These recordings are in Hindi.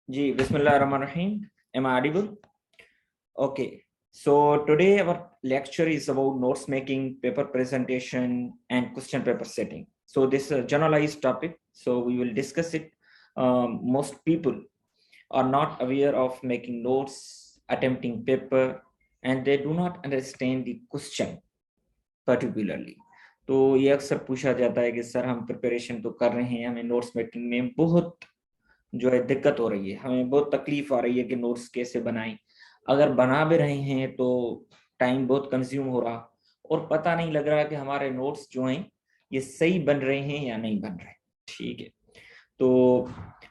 Ji, Bismillahirrahmanirrahim. Am I audible? Okay. So today our lecture is about notes making, paper presentation, and question paper setting. So this is a generalized topic. So we will discuss it. Most people are not aware of making notes, attempting paper, and they do not understand the question particularly. तो ये अक्सर पूछा जाता है कि सर हम प्रिपरेशन तो कर रहे हैं, हमें नोट्स मेकिंग में बहुत जो है दिक्कत हो रही है, हमें बहुत तकलीफ आ रही है कि नोट्स कैसे बनाएं। अगर बना भी रहे हैं तो टाइम बहुत कंज्यूम हो रहा और पता नहीं लग रहा कि हमारे नोट्स जो हैं ये सही बन रहे हैं या नहीं बन रहे। ठीक है, तो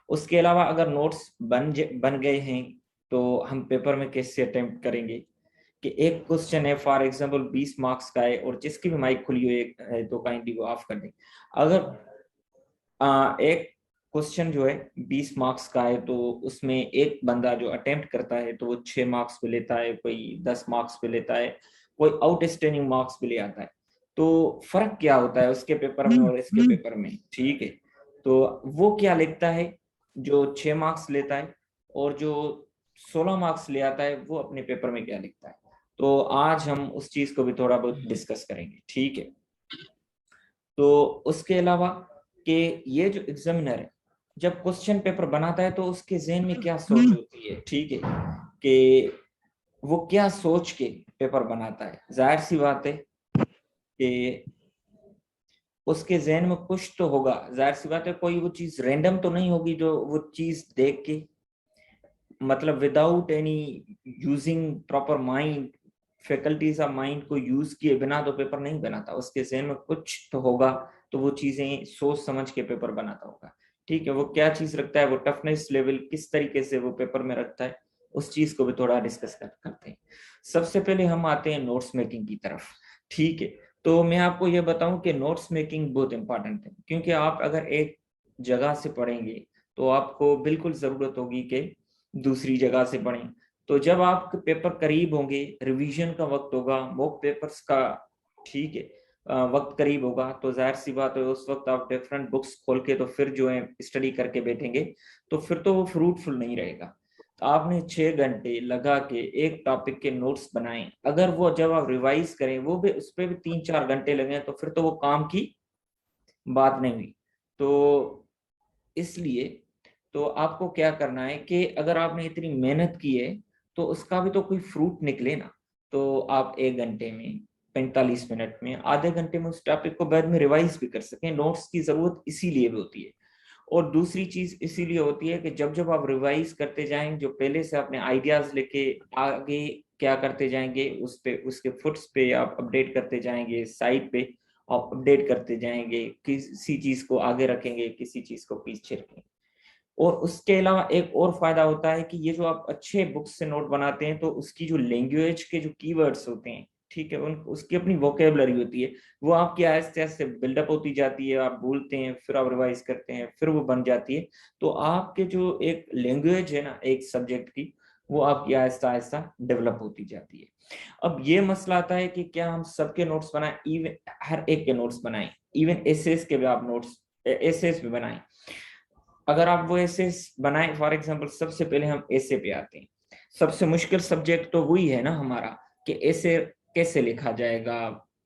उसके अलावा अगर नोट्स बन गए हैं तो हम पेपर में कैसे अटेम्प्ट करेंगे कि एक क्वेश्चन है फॉर एग्जांपल 20 मार्क्स का है, और जिसकी भी माइक खुली हुई है तो काइंडली वो ऑफ कर दें। अगर एक क्वेश्चन जो है 20 मार्क्स का है तो उसमें एक बंदा जो अटेम्प्ट करता है तो वो 6 मार्क्स पे लेता है, कोई 10 मार्क्स पे लेता है, कोई आउटस्टैंडिंग मार्क्स पे ले आता है। तो फर्क क्या होता है उसके पेपर में और इसके पेपर में? ठीक है, तो वो क्या लिखता है जो 6 मार्क्स लेता है, और जो 16 मार्क्स ले आता है वो अपने पेपर में क्या लिखता है? तो आज हम उस चीज को भी थोड़ा बहुत डिस्कस करेंगे। ठीक है, तो उसके अलावा कि ये जो एग्जामिनर है जब क्वेश्चन पेपर बनाता है तो उसके जहन में क्या सोच होती है, ठीक है, कि वो क्या सोच के पेपर बनाता है। जाहिर सी बात है कि उसके जहन में कुछ तो होगा, जाहिर सी बात है कोई वो चीज रैंडम तो नहीं होगी जो वो चीज देख के, मतलब without any using proper mind, faculties of mind को यूज किए बिना तो पेपर नहीं बनाता। उसके जहन में कुछ तो होगा, तो वो चीजें सोच समझ के पेपर बनाता होगा। ठीक है, वो क्या चीज रखता है, वो टफनेस लेवल किस तरीके से वो पेपर में रखता है, उस चीज को भी थोड़ा डिस्कस करते हैं। सबसे पहले हम आते हैं नोट्स मेकिंग की तरफ। ठीक है, तो मैं आपको ये बताऊं कि नोट्स मेकिंग बहुत इंपॉर्टेंट है, क्योंकि आप अगर एक जगह से पढ़ेंगे तो आपको बिल्कुल जरूरत होगी कि दूसरी जगह से पढ़ें। तो जब आपके पेपर करीब होंगे, रिवीजन का वक्त होगा, मॉक पेपर्स का, ठीक है, वक्त करीब होगा, तो जाहिर सी बात है उस वक्त आप डिफरेंट बुक्स खोल के तो फिर जो है स्टडी करके बैठेंगे, तो फिर तो वो फ्रूटफुल नहीं रहेगा। तो आपने 6 घंटे लगा के एक टॉपिक के नोट्स बनाए, अगर वो जब आप रिवाइज करें वो भी उस पर भी 3-4 घंटे लगे, तो फिर तो वो काम की बात नहीं हुई। तो इसलिए तो आपको क्या करना है कि अगर आपने इतनी मेहनत की है तो उसका भी तो कोई फ्रूट निकले ना। तो आप 1 घंटे में, 45 मिनट में, आधे घंटे में उस टॉपिक को बाद में रिवाइज भी कर सकें। नोट्स की जरूरत इसीलिए भी होती है। और दूसरी चीज इसीलिए होती है कि जब जब आप रिवाइज करते जाएंगे, जो पहले से अपने आइडियाज लेके आगे क्या करते जाएंगे, उस पे उसके फुट्स पे आप अपडेट करते जाएंगे, साइड पे आप अपडेट करते जाएंगे, किसी चीज को आगे रखेंगे, किसी चीज को पीछे रखेंगे। और उसके अलावा एक और फायदा होता है कि ये जो आप अच्छे बुक्स से नोट बनाते हैं तो उसकी जो लैंग्वेज के जो कीवर्ड्स होते हैं, ठीक है, उन उसकी अपनी वोकेबलरी होती है, वो आपकी आहिस्ते आहिस्ते बिल्डअप होती जाती है। आप बोलते हैं, फिर आप रिवाइज करते हैं, फिर वो बन जाती है। तो आपके जो एक लैंग्वेज है ना एक सब्जेक्ट की, वो आपकी आहिस्ता आहिस्ता डेवलप होती जाती है। अब ये मसला आता है कि क्या हम सबके नोट्स बनाएं, इवन हर एक के नोट्स बनाएं, इवन एसेस के भी आप नोट्स एसेस भी बनाएं। अगर आप वो ऐसे बनाए, फॉर एग्जांपल सबसे पहले हम ऐसे पे आते हैं। सबसे मुश्किल सब्जेक्ट तो वही है ना हमारा, कि ऐसे कैसे लिखा जाएगा।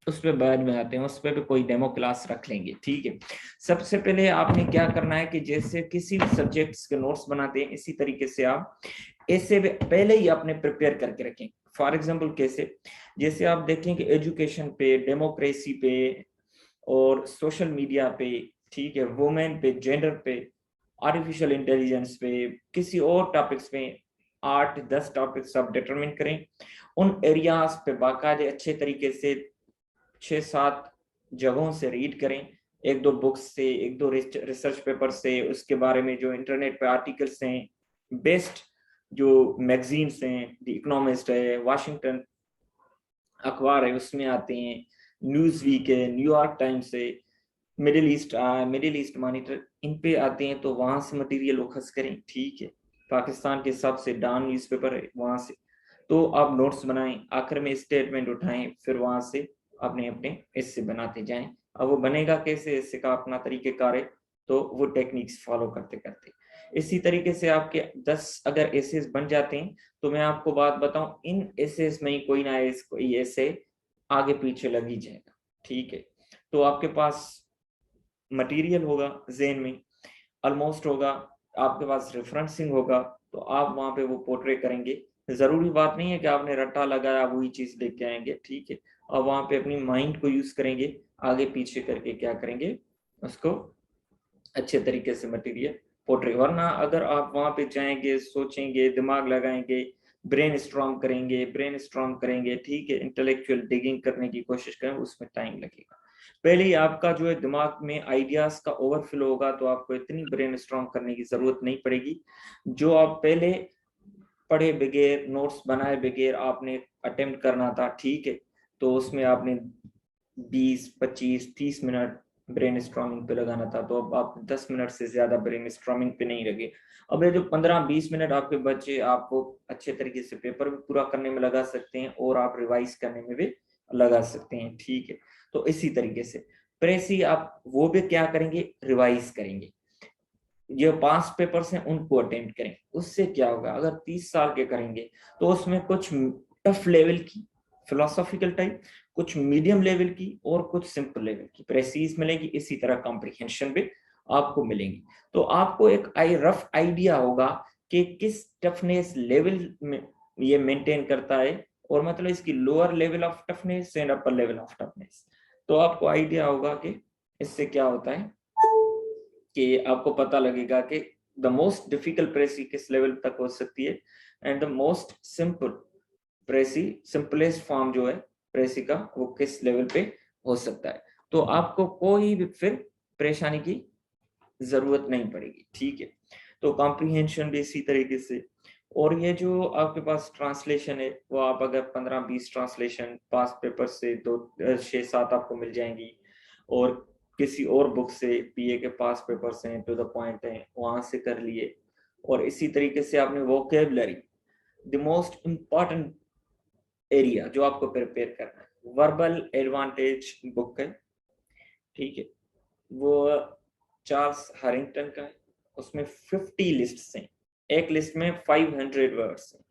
उस पर बाद में आते हैं, उस पर भी कोई डेमो क्लास रख लेंगे। ठीक है, सबसे पहले आपने क्या करना है कि जैसे किसी भी सब्जेक्ट्स के नोट्स बनाते हैं इसी तरीके से आप ऐसे पहले ही आपने प्रिपेयर करके रखें। फॉर एग्जाम्पल कैसे, जैसे आप देखें कि एजुकेशन पे, डेमोक्रेसी पे, और सोशल मीडिया पे, ठीक है, वुमेन पे, जेंडर पे, आर्टिफिशियल इंटेलिजेंस पे, किसी और टॉपिक्स पे 8-10 टॉपिक्स आप डिटरमिन करें। उन एरियाज पे बाकायदे अच्छे तरीके से 6-7 जगहों से रीड करें, एक दो बुक्स से, एक दो रिसर्च पेपर से, उसके बारे में जो इंटरनेट पे आर्टिकल्स हैं, बेस्ट जो मैगजीन्स हैं, द इकोनॉमिस्ट है, वाशिंगटन अखबार है उसमें आते हैं, न्यूज वीक है, न्यूयॉर्क टाइम्स है, मिडिल ईस्ट मॉनिटर, इन पे आते हैं, तो वहां से मटेरियल वो खस करें। ठीक है, पाकिस्तान के हिसाब से डॉन न्यूज़पेपर है वहां से, तो आप नोट्स बनाएं, आखिर में स्टेटमेंट उठाएं, फिर वहां से अपने अपने इससे बनाते जाएं। अब वो बनेगा कैसे, इससे का अपना तरीकेकार है, तो वो टेक्निक्स फॉलो करते करते। इसी तरीके से आपके 10 अगर एसेस बन जाते हैं तो मैं आपको बात बताऊं, इन एसेस में ही कोई ना कोई ऐसे आगे पीछे लग ही जाएगा, ठीक है। तो आपके पास मटेरियल होगा ज़हन में, ऑलमोस्ट होगा, आपके पास रेफरेंसिंग होगा, तो आप वहां पे वो पोर्ट्रे करेंगे। जरूरी बात नहीं है कि आपने रट्टा लगाया वही चीज देख के आएंगे, ठीक है। और वहां पे अपनी माइंड को यूज करेंगे, आगे पीछे करके क्या करेंगे, उसको अच्छे तरीके से मटेरियल पोर्ट्रे। वरना अगर आप वहां पे जाएंगे, सोचेंगे, दिमाग लगाएंगे, ब्रेन स्ट्रॉम करेंगे, ठीक है, इंटेलेक्चुअल डिगिंग करने की कोशिश करें, उसमें टाइम लगेगा। पहले ही आपका जो है दिमाग में आइडियाज का ओवरफ्लो होगा, तो आपको इतनी ब्रेन स्ट्रॉम करने की जरूरत नहीं पड़ेगी। जो आप पहले पढ़े बगैर, नोट्स बनाए बगैर आपने अटेम्प्ट करना था, ठीक है, तो उसमें आपने 20, 25, 30 मिनट ब्रेन स्ट्रॉमिंग पे लगाना था, तो अब आप 10 मिनट से ज्यादा ब्रेन स्ट्रॉमिंग पे नहीं लगे। अब ये जो 15-20 मिनट आपके बचे, आपको अच्छे तरीके से पेपर भी पूरा करने में लगा सकते हैं और आप रिवाइज करने में भी लगा सकते हैं, ठीक है। तो इसी तरीके से प्रेसी आप वो भी क्या करेंगे, रिवाइज करेंगे। जो पास पेपर्स हैं उनको अटेम्प्ट करें। उससे क्या होगा, अगर 30 साल के करेंगे तो उसमें कुछ टफ लेवल की फिलोसॉफिकल टाइप, कुछ मीडियम लेवल की और कुछ सिंपल लेवल की प्रेसीज मिलेगी। इसी तरह कॉम्प्रिहेंशन भी आपको मिलेंगी। तो आपको एक रफ आइडिया होगा कि किस टफनेस लेवल में ये मेंटेन करता है, और मतलब इसकी lower level of toughness and upper level of toughness. तो आपको आइडिया होगा कि इससे क्या होता है, कि आपको पता लगेगा कि द मोस्ट डिफिकल्ट प्रेसी किस लेवल तक हो सकती है, and the most simple precis, simplest form जो है प्रेसी का, वो किस लेवल पे हो सकता है। तो आपको कोई भी फिर परेशानी की जरूरत नहीं पड़ेगी, ठीक है। तो कॉम्प्रिहेंशन भी इसी तरीके से। और ये जो आपके पास ट्रांसलेशन है, वो आप अगर 15-20 ट्रांसलेशन पास पेपर से 2, 6, 7 आपको मिल जाएंगी, और किसी और बुक से पीए के पास पेपर्स हैं, टू द पॉइंट हैं, वहां से कर लिए। और इसी तरीके से आपने vocabulary, the most important area जो आपको प्रिपेयर करना है, वर्बल एडवांटेज बुक है, ठीक है। वो चार्ल्स हैरिंगटन का है। उसमें 50 लिस्ट हैं, एक लिस्ट में 500 वर्ड्स हैं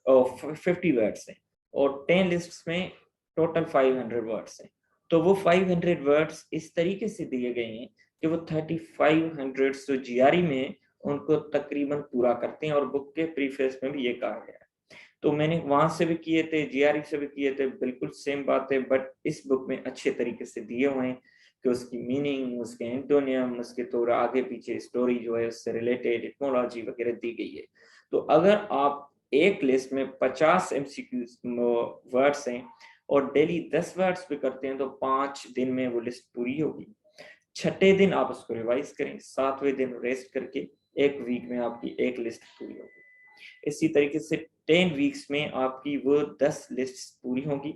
और 50 वर्ड्स हैं, और 10 लिस्ट में टोटल 500 वर्ड्स हैं। तो वो 500 वर्ड्स इस तरीके से दिए गए हैं कि वो 3500 जो जीआरई में उनको तकरीबन पूरा करते हैं, और बुक के प्रीफेस में भी ये कहा गया है। तो मैंने वहां से भी किए थे, जीआरई से भी किए थे, बिल्कुल सेम बात है, बट इस बुक में अच्छे तरीके से दिए हुए हैं कि उसकी मीनिंग, उसके एंटोनियम, उसके थोड़ा आगे पीछे स्टोरी जो है उससे रिलेटेड इटमोलॉजी वगैरह दी गई है। तो अगर आप एक लिस्ट में 50 MCQ वर्ड्स हैं और डेली 10 वर्ड्स पे करते हैं, तो 5 दिन में वो लिस्ट पूरी होगी। छठे दिन आप उसको रिवाइज करें, 7वें दिन रेस्ट करके 1 वीक में आपकी एक लिस्ट पूरी होगी। इसी तरीके से 10 वीक्स में आपकी वो 10 लिस्ट पूरी होगी,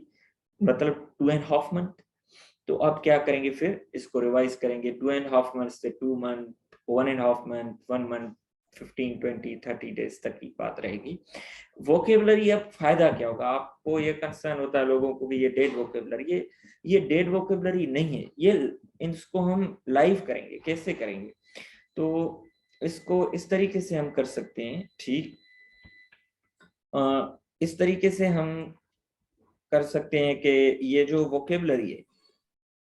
मतलब 2.5 मंथ। तो आप क्या करेंगे, फिर इसको रिवाइज करेंगे 2.5 मंथ से 2 मंथ, 1.5 मंथ, 1 मंथ, 15, 20, 30 डेज तक की बात रहेगी। वोकेबलरी, अब फायदा क्या होगा, आपको ये कंसर्न होता है लोगों को कि ये डेड वोकेबलरी, ये डेड वोकेबलरी नहीं है, ये इसको हम लाइव करेंगे। कैसे करेंगे, तो इसको इस तरीके से हम कर सकते हैं, ठीक। इस तरीके से हम कर सकते हैं कि ये जो वोकेबलरी है,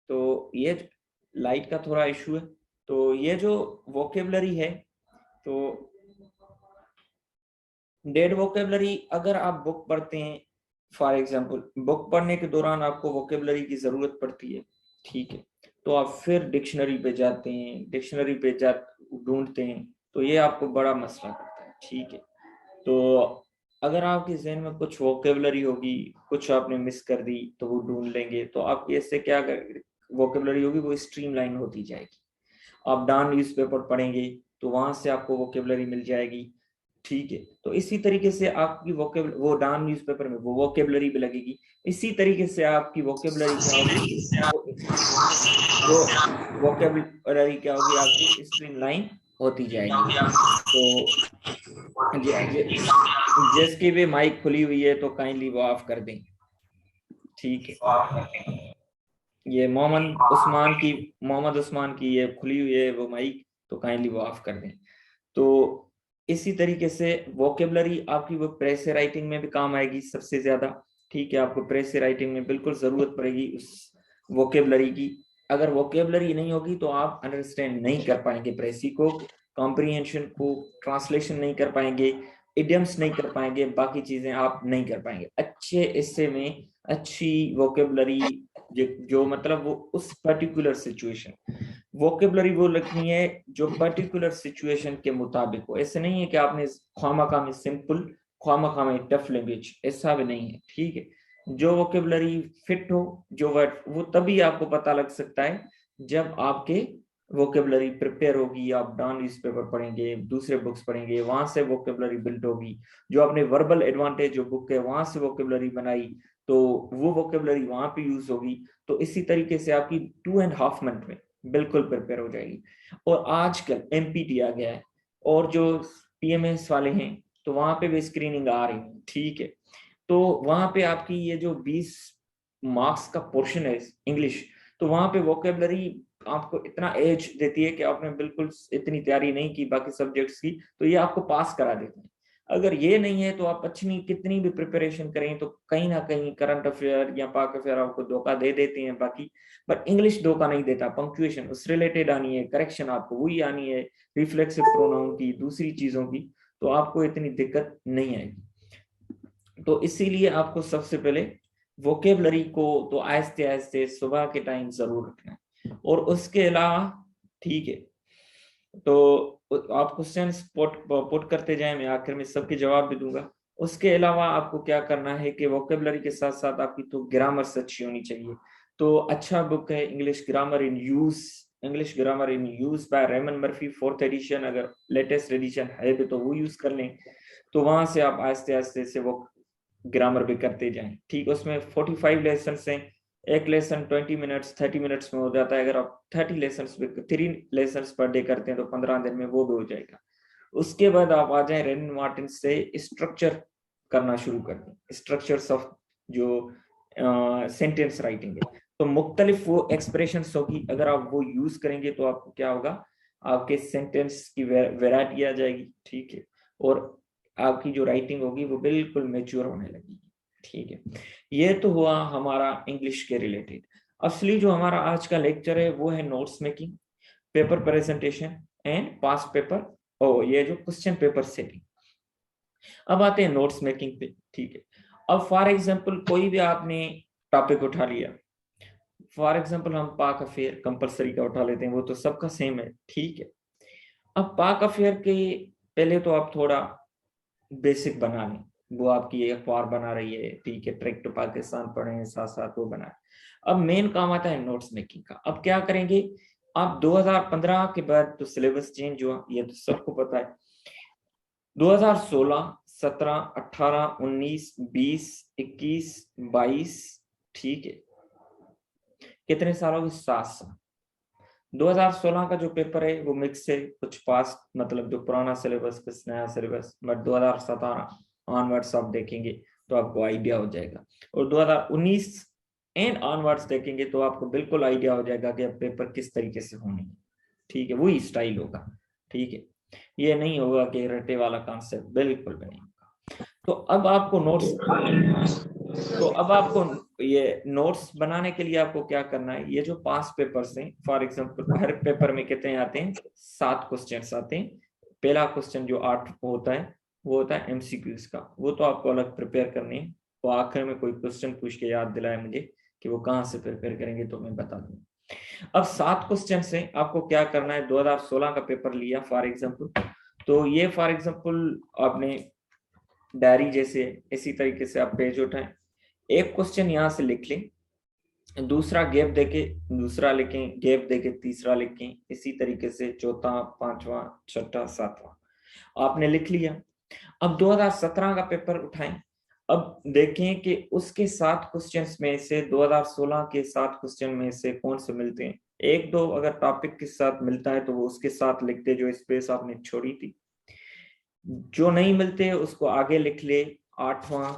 तो ये लाइट का थोड़ा इशू है, तो ये जो वोकेबलरी है, तो डेड वोकेबलरी अगर आप बुक पढ़ते हैं, फॉर एग्जांपल बुक पढ़ने के दौरान आपको वोकेबलरी की जरूरत पड़ती है, ठीक है, तो आप फिर डिक्शनरी पे जाते हैं, डिक्शनरी पे जा ढूंढते हैं, तो ये आपको बड़ा मसला पड़ता है, ठीक है। तो अगर आपके जहन में कुछ वोकेबलरी होगी, कुछ आपने मिस कर दी, तो वो ढूंढ लेंगे, तो आपकी इससे क्या वोकेबलरी होगी, वो स्ट्रीमलाइन होती जाएगी। आप डॉन न्यूज़पेपर पढ़ेंगे तो वहां से आपको वोकेबलरी मिल जाएगी, ठीक है। तो इसी तरीके से आपकी वो डॉन न्यूज़पेपर में वो वोकेबलरी भी लगेगी। इसी तरीके से आपकी वोकेबलरी क्या होगी, वो वोकेबलरी क्या होगी, आपकी स्ट्रीमलाइन होती जाएगी। तो जिसकी भी माइक खुली हुई है तो काइंडली वो ऑफ कर दें, ठीक है। ये मोहम्मद उस्मान की ये खुली हुई है वो माइक, तो काइंडली वो ऑफ कर दें। तो इसी तरीके से वोकेबलरी आपकी वो प्रेस राइटिंग में भी काम आएगी सबसे ज्यादा, ठीक है। आपको प्रेस राइटिंग में बिल्कुल जरूरत पड़ेगी उस वोकेबलरी की। अगर वोकेबलरी नहीं होगी तो आप अंडरस्टैंड नहीं कर पाएंगे प्रेसी को, कॉम्प्रिहेंशन को, ट्रांसलेशन नहीं कर पाएंगे, इडियम्स नहीं कर पाएंगे, बाकी चीजें आप नहीं कर पाएंगे। अच्छे हिस्से में अच्छी वोकेबलरी जो मतलब वो उस पर्टिकुलर सिचुएशन, वोकेबलरी वो लिखनी है जो पर्टिकुलर सिचुएशन के मुताबिक हो। ऐसे नहीं है कि आपने ख्वामखा में सिंपल, ख्वामखा में टफ लैंग्वेज, ऐसा भी नहीं है, ठीक है। जो वोकेबलरी फिट हो, जो वर्ड, वो तभी आपको पता लग सकता है जब आपके वोकेबलरी प्रिपेयर होगी। आप डॉन न्यूज़पेपर पढ़ेंगे, दूसरे बुक्स पढ़ेंगे, वहां से वोकेबलरी बिल्ड होगी। जो आपने वर्बल एडवांटेज जो बुक है वहां से वोकेबलरी बनाई, तो वो वोकेबलरी वहां पे यूज होगी। तो इसी तरीके से आपकी 2.5 मंथ में बिल्कुल प्रिपेयर हो जाएगी। और आजकल एमपीटी आ गया है, और जो पीएमएस वाले हैं तो वहां पे भी स्क्रीनिंग आ रही है, ठीक है। तो वहां पे आपकी ये जो 20 मार्क्स का पोर्शन है इंग्लिश, तो वहां पे वोकेबलरी आपको इतना एज देती है कि आपने बिल्कुल इतनी तैयारी नहीं की बाकी सब्जेक्ट्स की, तो ये आपको पास करा देते हैं। अगर ये नहीं है तो आप अच्छी कितनी भी प्रिपरेशन करें तो कहीं ना कहीं करंट अफेयर या पाक अफेयर आपको धोखा दे देते हैं बाकी, बट इंग्लिश धोखा नहीं देता। पंक्चुएशन उस रिलेटेड आनी है, करेक्शन आपको वही आनी है, रिफ्लेक्सिव प्रोनाउन की, दूसरी चीजों की, तो आपको इतनी दिक्कत नहीं आएगी। तो इसीलिए आपको सबसे पहले वोकेबलरी को तो आहिस्ते आहिस्ते सुबह के टाइम जरूर रखना है। और उसके अलावा, ठीक है, तो आप क्वेश्चन पुट करते जाएं, मैं आखिर में सबके जवाब भी दूंगा। उसके अलावा आपको क्या करना है कि वोकेबलरी के साथ साथ आपकी तो ग्रामर अच्छी होनी चाहिए। तो अच्छा बुक है English grammar in use, English grammar in use by Raymond Murphy, 4th edition. अगर लेटेस्ट एडिशन है भी तो वो यूज कर लें। तो वहां से आप आहिस्ते आहिस्ते से वो ग्रामर भी करते जाएं, ठीक। उसमें 45 लेसन हैं, एक लेसन 20 मिनट्स 30 मिनट्स में हो जाता है। अगर आप 30 लेसन 3 लेसन पर डे करते हैं तो 15 दिन में वो भी हो जाएगा। उसके बाद आप आ जाए रेन मार्टिन से स्ट्रक्चर करना शुरू कर दें, स्ट्रक्चर्स ऑफ जो सेंटेंस राइटिंग है। तो मुख्तलिफ वो एक्सप्रेशंस होगी, अगर आप वो यूज करेंगे तो आपको क्या होगा, आपके सेंटेंस की वैरायटी आ जाएगी, ठीक है। और आपकी जो राइटिंग होगी वो बिल्कुल मेच्योर होने लगेगी, ठीक है। ये तो हुआ हमारा इंग्लिश के रिलेटेड। असली जो हमारा आज का लेक्चर है वो है notes making, paper presentation and past paper, और ये जो क्वेश्चन पेपर सेटिंग। अब आते हैं नोट्स मेकिंग पे, ठीक है। अब फॉर एग्जांपल कोई भी आपने टॉपिक उठा लिया, फॉर एग्जांपल हम पाक अफेयर कंपलसरी का उठा लेते हैं, वो तो सबका सेम है, ठीक है। अब पाक अफेयर के पहले तो आप थोड़ा बेसिक बना लें, वो आपकी एक अखबार बना रही है, ठीक है, ट्रैक टू पाकिस्तान पढ़े हैं, साथ साथ वो बनाए। अब मेन काम आता है नोट्स मेकिंग का। अब क्या करेंगे आप, 2015 के बाद तो सिलेबस चेंज हुआ, ये तो सबको पता है। 2016, 17, 18, 19, 20, 21, 22, ठीक है, कितने सालों की, 7 साल। 2016 का जो पेपर है वो मिक्स है, कुछ पास्ट मतलब जो पुराना सिलेबस, कुछ नया सिलेबस, बट 2017 ऑनवर्ड्स आप देखेंगे तो आपको आइडिया हो जाएगा। और 2019 एंड ऑनवर्ड्स देखेंगे तो आपको बिल्कुल आइडिया हो जाएगा कि अब पेपर किस तरीके से होने हैं, ठीक है। वही स्टाइल होगा, ठीक है। ये नहीं होगा कि रटे वाला कॉन्सेप्ट, बिल्कुल भी नहीं होगा। तो अब आपको ये नोट्स बनाने के लिए आपको क्या करना है, ये जो पांच पेपर्स हैं, फॉर एग्जांपल हर पेपर में कितने आते हैं, 7 क्वेश्चंस आते हैं। पहला क्वेश्चन जो 8 होता है वो होता है एमसीक्यूज का, वो तो आपको अलग प्रिपेयर करने है। तो आखिर में कोई क्वेश्चन पूछ के याद दिलाए मुझे कि वो कहाँ से प्रिपेयर करेंगे तो मैं बता दूंगा। अब 7 क्वेश्चन से आपको क्या करना है, 2016 का पेपर लिया फॉर एग्जाम्पल, तो ये फॉर एग्जाम्पल आपने डायरी जैसे इसी तरीके से आप पेज उठाएं, एक क्वेश्चन यहाँ से लिख लें, दूसरा गैप देके दूसरा लिखें, गैप देके तीसरा लिखें, इसी तरीके से चौथा, पांचवा, छठा, सातवां आपने लिख लिया। अब 2017 का पेपर उठाएं, अब देखें कि उसके 7 क्वेश्चंस में से 2016 के 7 क्वेश्चन में से कौन से मिलते हैं। एक दो अगर टॉपिक के साथ मिलता है तो वो उसके साथ लिखते, जो स्पेस आपने छोड़ी थी। जो नहीं मिलते उसको आगे लिख ले, 8वां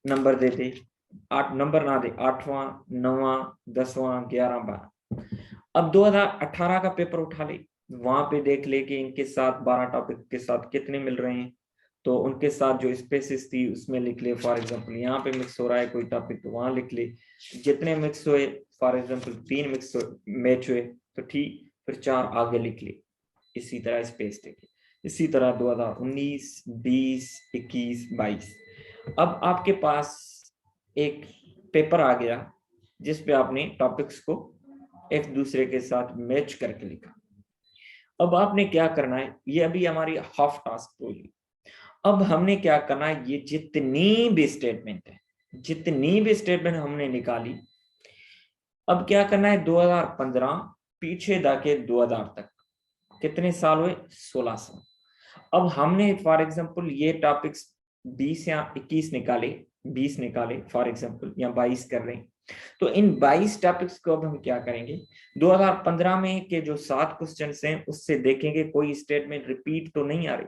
नंबर दे दे, 8 नंबर ना दे, 8वां, 9वां, 10वां, 11, 12। अब 2018 का पेपर उठा ले, वहां पे देख ले कि इनके साथ 12 टॉपिक के साथ कितने मिल रहे हैं, तो उनके साथ जो स्पेसिस थी उसमें लिख ले। फॉर एग्जांपल यहाँ पे मिक्स हो रहा है कोई टॉपिक तो वहां लिख ले, जितने मिक्स हुए, फॉर एग्जांपल 3 मिक्स मैच हुए तो ठीक, फिर 4 आगे लिख ले। इसी तरह स्पेस देखिए, इसी तरह 2019, 20, 21, 22। अब आपके पास एक पेपर आ गया जिसपे आपने टॉपिक्स को एक दूसरे के साथ मैच करके लिखा। अब आपने क्या करना है, ये अभी हमारी हाफ टास्क हुई। अब हमने क्या करना है, ये जितनी भी स्टेटमेंट है, जितनी भी स्टेटमेंट हमने निकाली, अब क्या करना है, 2015 पीछे जाके 2000 तक कितने साल हुए, 16 साल। अब हमने फॉर एग्जांपल ये टॉपिक्स 20 या 21 निकाले, 20 निकाले फॉर एग्जांपल, या 22 कर रहे हैं, तो इन 22 टॉपिक्स को अब हम क्या करेंगे, 2015 में के जो 7 क्वेश्चंस हैं उससे देखेंगे कोई स्टेटमेंट रिपीट तो नहीं आ रही।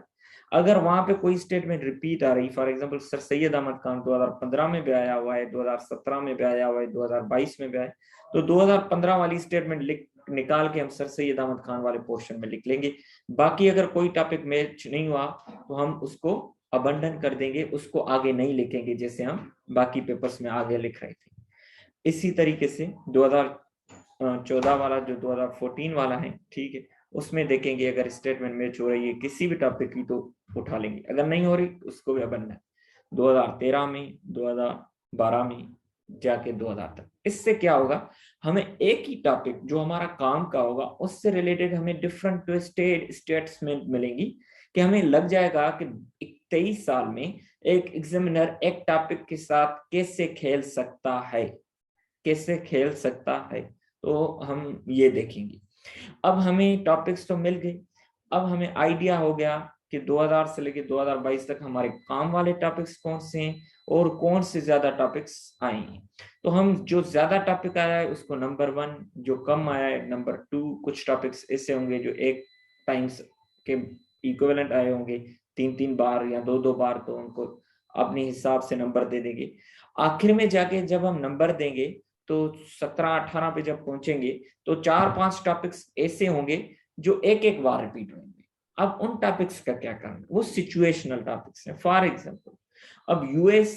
अगर वहां पे कोई स्टेटमेंट रिपीट आ रही, for example sir Syed Ahmad Khan 2015 में भी आया हुआ है, 2017 में भी आया हुआ है, 2022 में भी आया, तो 2015 वाली स्टेटमेंट निकाल के हम सर सैयद अहमद खान वाले पोर्शन में लिख लेंगे। बाकी अगर कोई टॉपिक मैच नहीं हुआ तो हम उसको अबंडन कर देंगे, उसको आगे नहीं लिखेंगे जैसे हम बाकी पेपर्स में आगे लिख रहे थे। इसी तरीके से 2014 वाला जो 2014 वाला है, ठीक है, उसमें देखेंगे अगर स्टेटमेंट मैच हो रही है किसी भी टॉपिक की तो उठा लेंगे, अगर नहीं हो रही तो उसको भी अबंडन। 2013 में, 2012 में जाके 2000 तक। इससे क्या होगा, हमें एक ही टॉपिक जो हमारा काम का होगा उससे रिलेटेड हमें डिफरेंट ट्विस्टेड स्टेटमेंट मिलेंगी, कि हमें लग जाएगा कि 23 साल में एक एग्जामिनर एक टॉपिक के साथ कैसे खेल सकता है, कैसे खेल सकता है, तो हम ये देखेंगे। अब हमें टॉपिक्स तो मिल गए, अब हमें आइडिया हो गया कि 2000 से लेके 2022 तक हमारे काम वाले टॉपिक्स कौन से हैं और कौन से ज्यादा टॉपिक्स आए हैं। तो हम जो ज्यादा टॉपिक आया है उसको नंबर 1, जो कम आया है नंबर 2, कुछ टॉपिक्स ऐसे होंगे जो एक टाइम्स के इक्विवेलेंट आए होंगे 3-3 बार या 2-2 बार, तो उनको अपने हिसाब से नंबर दे देंगे। आखिर में जाके जब हम नंबर देंगे तो 17-18 पे जब पहुंचेंगे तो 4-5 टॉपिक्स ऐसे होंगे जो एक एक बार रिपीट होंगे। अब उन टॉपिक्स का क्या करना, वो सिचुएशनल टॉपिक्स हैं। फॉर एग्जांपल अब यूएस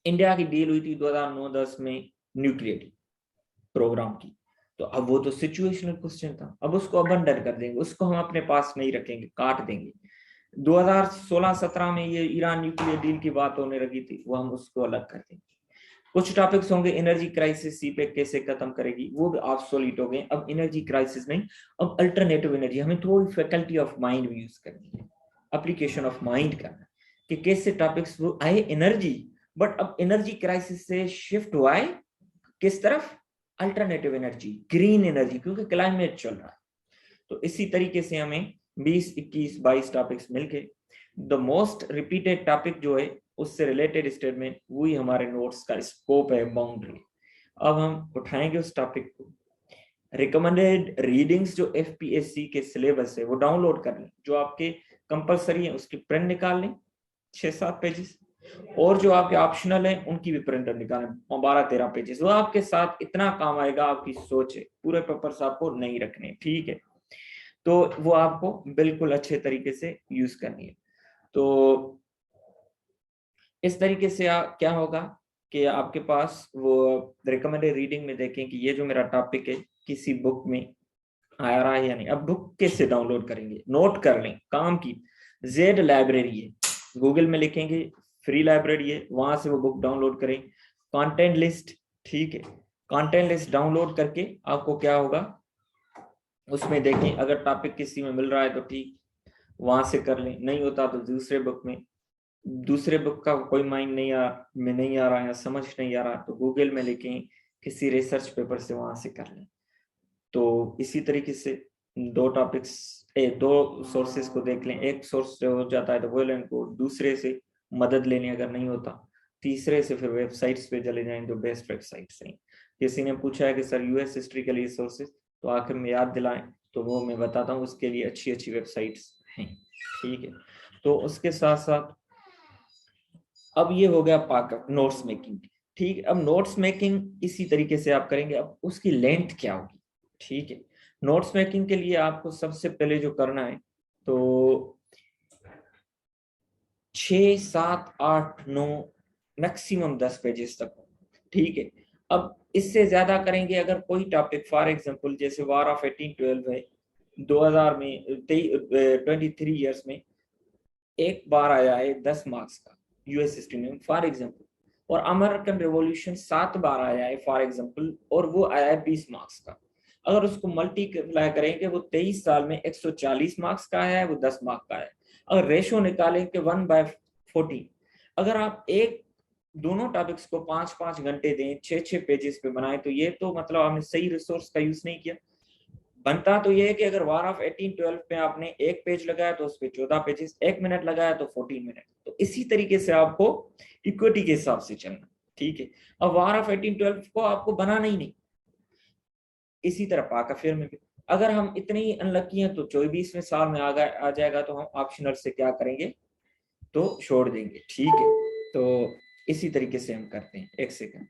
इंडिया की डील हुई थी 2009-10 में न्यूक्लियर प्रोग्राम की, तो अब वो तो सिचुएशनल क्वेश्चन था, अब उसको अबंडन कर देंगे, उसको हम अपने पास नहीं रखेंगे, काट देंगे। 2016-17 में ये ईरान न्यूक्लियर डील की बात होने लगी थी, वो हम उसको अलग कर देंगे। कुछ टॉपिक्स होंगे एनर्जी क्राइसिस, सीपेक कैसे खत्म करेगी, वो भी ऑब्सोलीट हो गए, अब एनर्जी क्राइसिस नहीं, अब अल्टरनेटिव एनर्जी। हमें थोड़ी फैकल्टी ऑफ माइंड भी यूज करनी है, एप्लीकेशन ऑफ माइंड करना, कि कैसे टॉपिक्स वो आए एनर्जी, बट अब एनर्जी क्राइसिस से शिफ्ट हुआ है किस तरफ, अल्टरनेटिव एनर्जी, ग्रीन एनर्जी, क्योंकि क्लाइमेट चल रहा है। तो इसी तरीके से हमें 20, 21, 22 टॉपिक्स मिलके द मोस्ट रिपीटेड टॉपिक जो है उससे रिलेटेड स्टेटमेंट, वही हमारे नोट्स का स्कोप है, बाउंड्री। अब हम उठाएंगे उस टॉपिक को। रिकमेंडेड रीडिंग्स जो एफपीएससी के सिलेबस है वो डाउनलोड कर लें, जो आपके कंपलसरी है उसकी प्रिंट निकाल लें 6-7 पेजेस, और जो आपके ऑप्शनल है उनकी भी प्रिंट निकालें 12-13 पेजेस। वो आपके साथ इतना काम आएगा, आपकी सोच है, पूरे पेपर्स आपको नहीं रखने, ठीक है, तो वो आपको बिल्कुल अच्छे तरीके से यूज करनी है। तो इस तरीके से क्या होगा कि आपके पास वो रिकमेंडेड रीडिंग में देखें कि ये जो मेरा टॉपिक है किसी बुक में आ रहा है या नहीं। अब बुक कैसे डाउनलोड करेंगे, नोट कर लें काम की, जेड लाइब्रेरी है, गूगल में लिखेंगे फ्री लाइब्रेरी है, वहां से वो बुक डाउनलोड करें। कंटेंट लिस्ट, ठीक है, कंटेंट लिस्ट डाउनलोड करके आपको क्या होगा, उसमें देखें अगर टॉपिक किसी में मिल रहा है तो ठीक, वहां से कर लें, नहीं होता तो दूसरे बुक में, दूसरे बुक का कोई माइंड नहीं आ रहा है या समझ नहीं आ रहा तो गूगल में लिखें, किसी रिसर्च पेपर से वहां से कर लें। तो इसी तरीके से दो सोर्सेस को देख लें, एक सोर्स से हो जाता है तो वो लें को, दूसरे से मदद लेनी अगर नहीं होता, तीसरे से फिर वेबसाइट्स पे चले जाएं जो बेस्ट वेबसाइट्स हैं। किसी ने पूछा है कि सर यूएस हिस्ट्री के लिए सोर्सेस, तो आखिर में याद दिलाएं, तो वो मैं बताता हूँ, उसके लिए अच्छी अच्छी वेबसाइट्स हैं, ठीक है। तो उसके साथ साथ अब ये हो गया पार्ट नोट्स मेकिंग, ठीक है। अब नोट्स मेकिंग इसी तरीके से आप करेंगे, अब उसकी लेंथ क्या होगी, ठीक है। नोट्स मेकिंग के लिए आपको सबसे पहले जो करना है तो 6, 7, 8, 9 मैक्सिमम 10 पेजेस तक, ठीक है। अब इससे ज्यादा करेंगे अगर कोई टॉपिक, फॉर एग्जांपल जैसे वार ऑफ 1812 है 2000 में 23 ईयर्स में एक बार आया है 10 मार्क्स का यूएस हिस्ट्री में फॉर एग्जांपल, और अमेरिकन रेवोल्यूशन 7 बार आया है फॉर एग्जांपल और वो आया है 20 मार्क्स का। अगर उसको मल्टीप्लाई करेंगे वो 23 साल में 140 मार्क्स का है, वो 10 मार्क्स का है। अगर रेशो निकालेंगे 1/14, अगर आप एक दोनों टॉपिक्स को 5-5 घंटे दें, 6-6 पेजेस पे बनाए, तो ये तो मतलब आपने सही रिसोर्स का यूज नहीं किया। बनता तो ये है कि अगर वार ऑफ 1812 पे आपने एक पेज लगाया तो उस पे 14 पेजेस, 1 मिनट लगाया तो 14 मिनट। तो इसी तरीके से आपको इक्विटी के हिसाब से चलना, ठीक है। अब वार ऑफ 1812 को आपको बनाना ही नहीं, इसी तरह पाक अफेयर में भी अगर हम इतने ही अनलकी हैं तो 24वें साल में आ जाएगा, तो हम ऑप्शनल से क्या करेंगे तो छोड़ देंगे, ठीक है। तो इसी तरीके से हम करते हैं। एक सेकंड।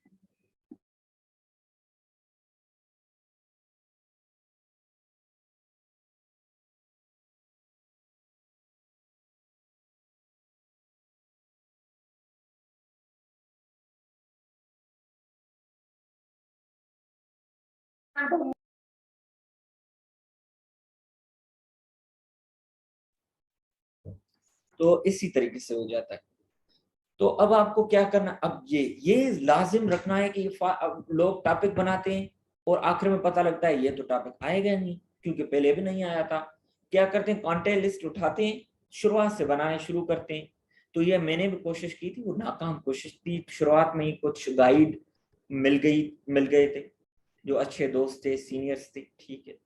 तो इसी तरीके से हो जाता है। तो अब आपको क्या करना, अब ये लाजिम रखना है कि अब लोग टॉपिक बनाते हैं और आखिर में पता लगता है ये तो टॉपिक आएगा नहीं क्योंकि पहले भी नहीं आया था। क्या करते हैं, कंटेंट लिस्ट उठाते हैं, शुरुआत से बनाने शुरू करते हैं। तो ये मैंने भी कोशिश की थी, वो नाकाम कोशिश थी। शुरुआत में ही कुछ गाइड मिल गए थे जो अच्छे दोस्त थे, सीनियर्स थे, ठीक है,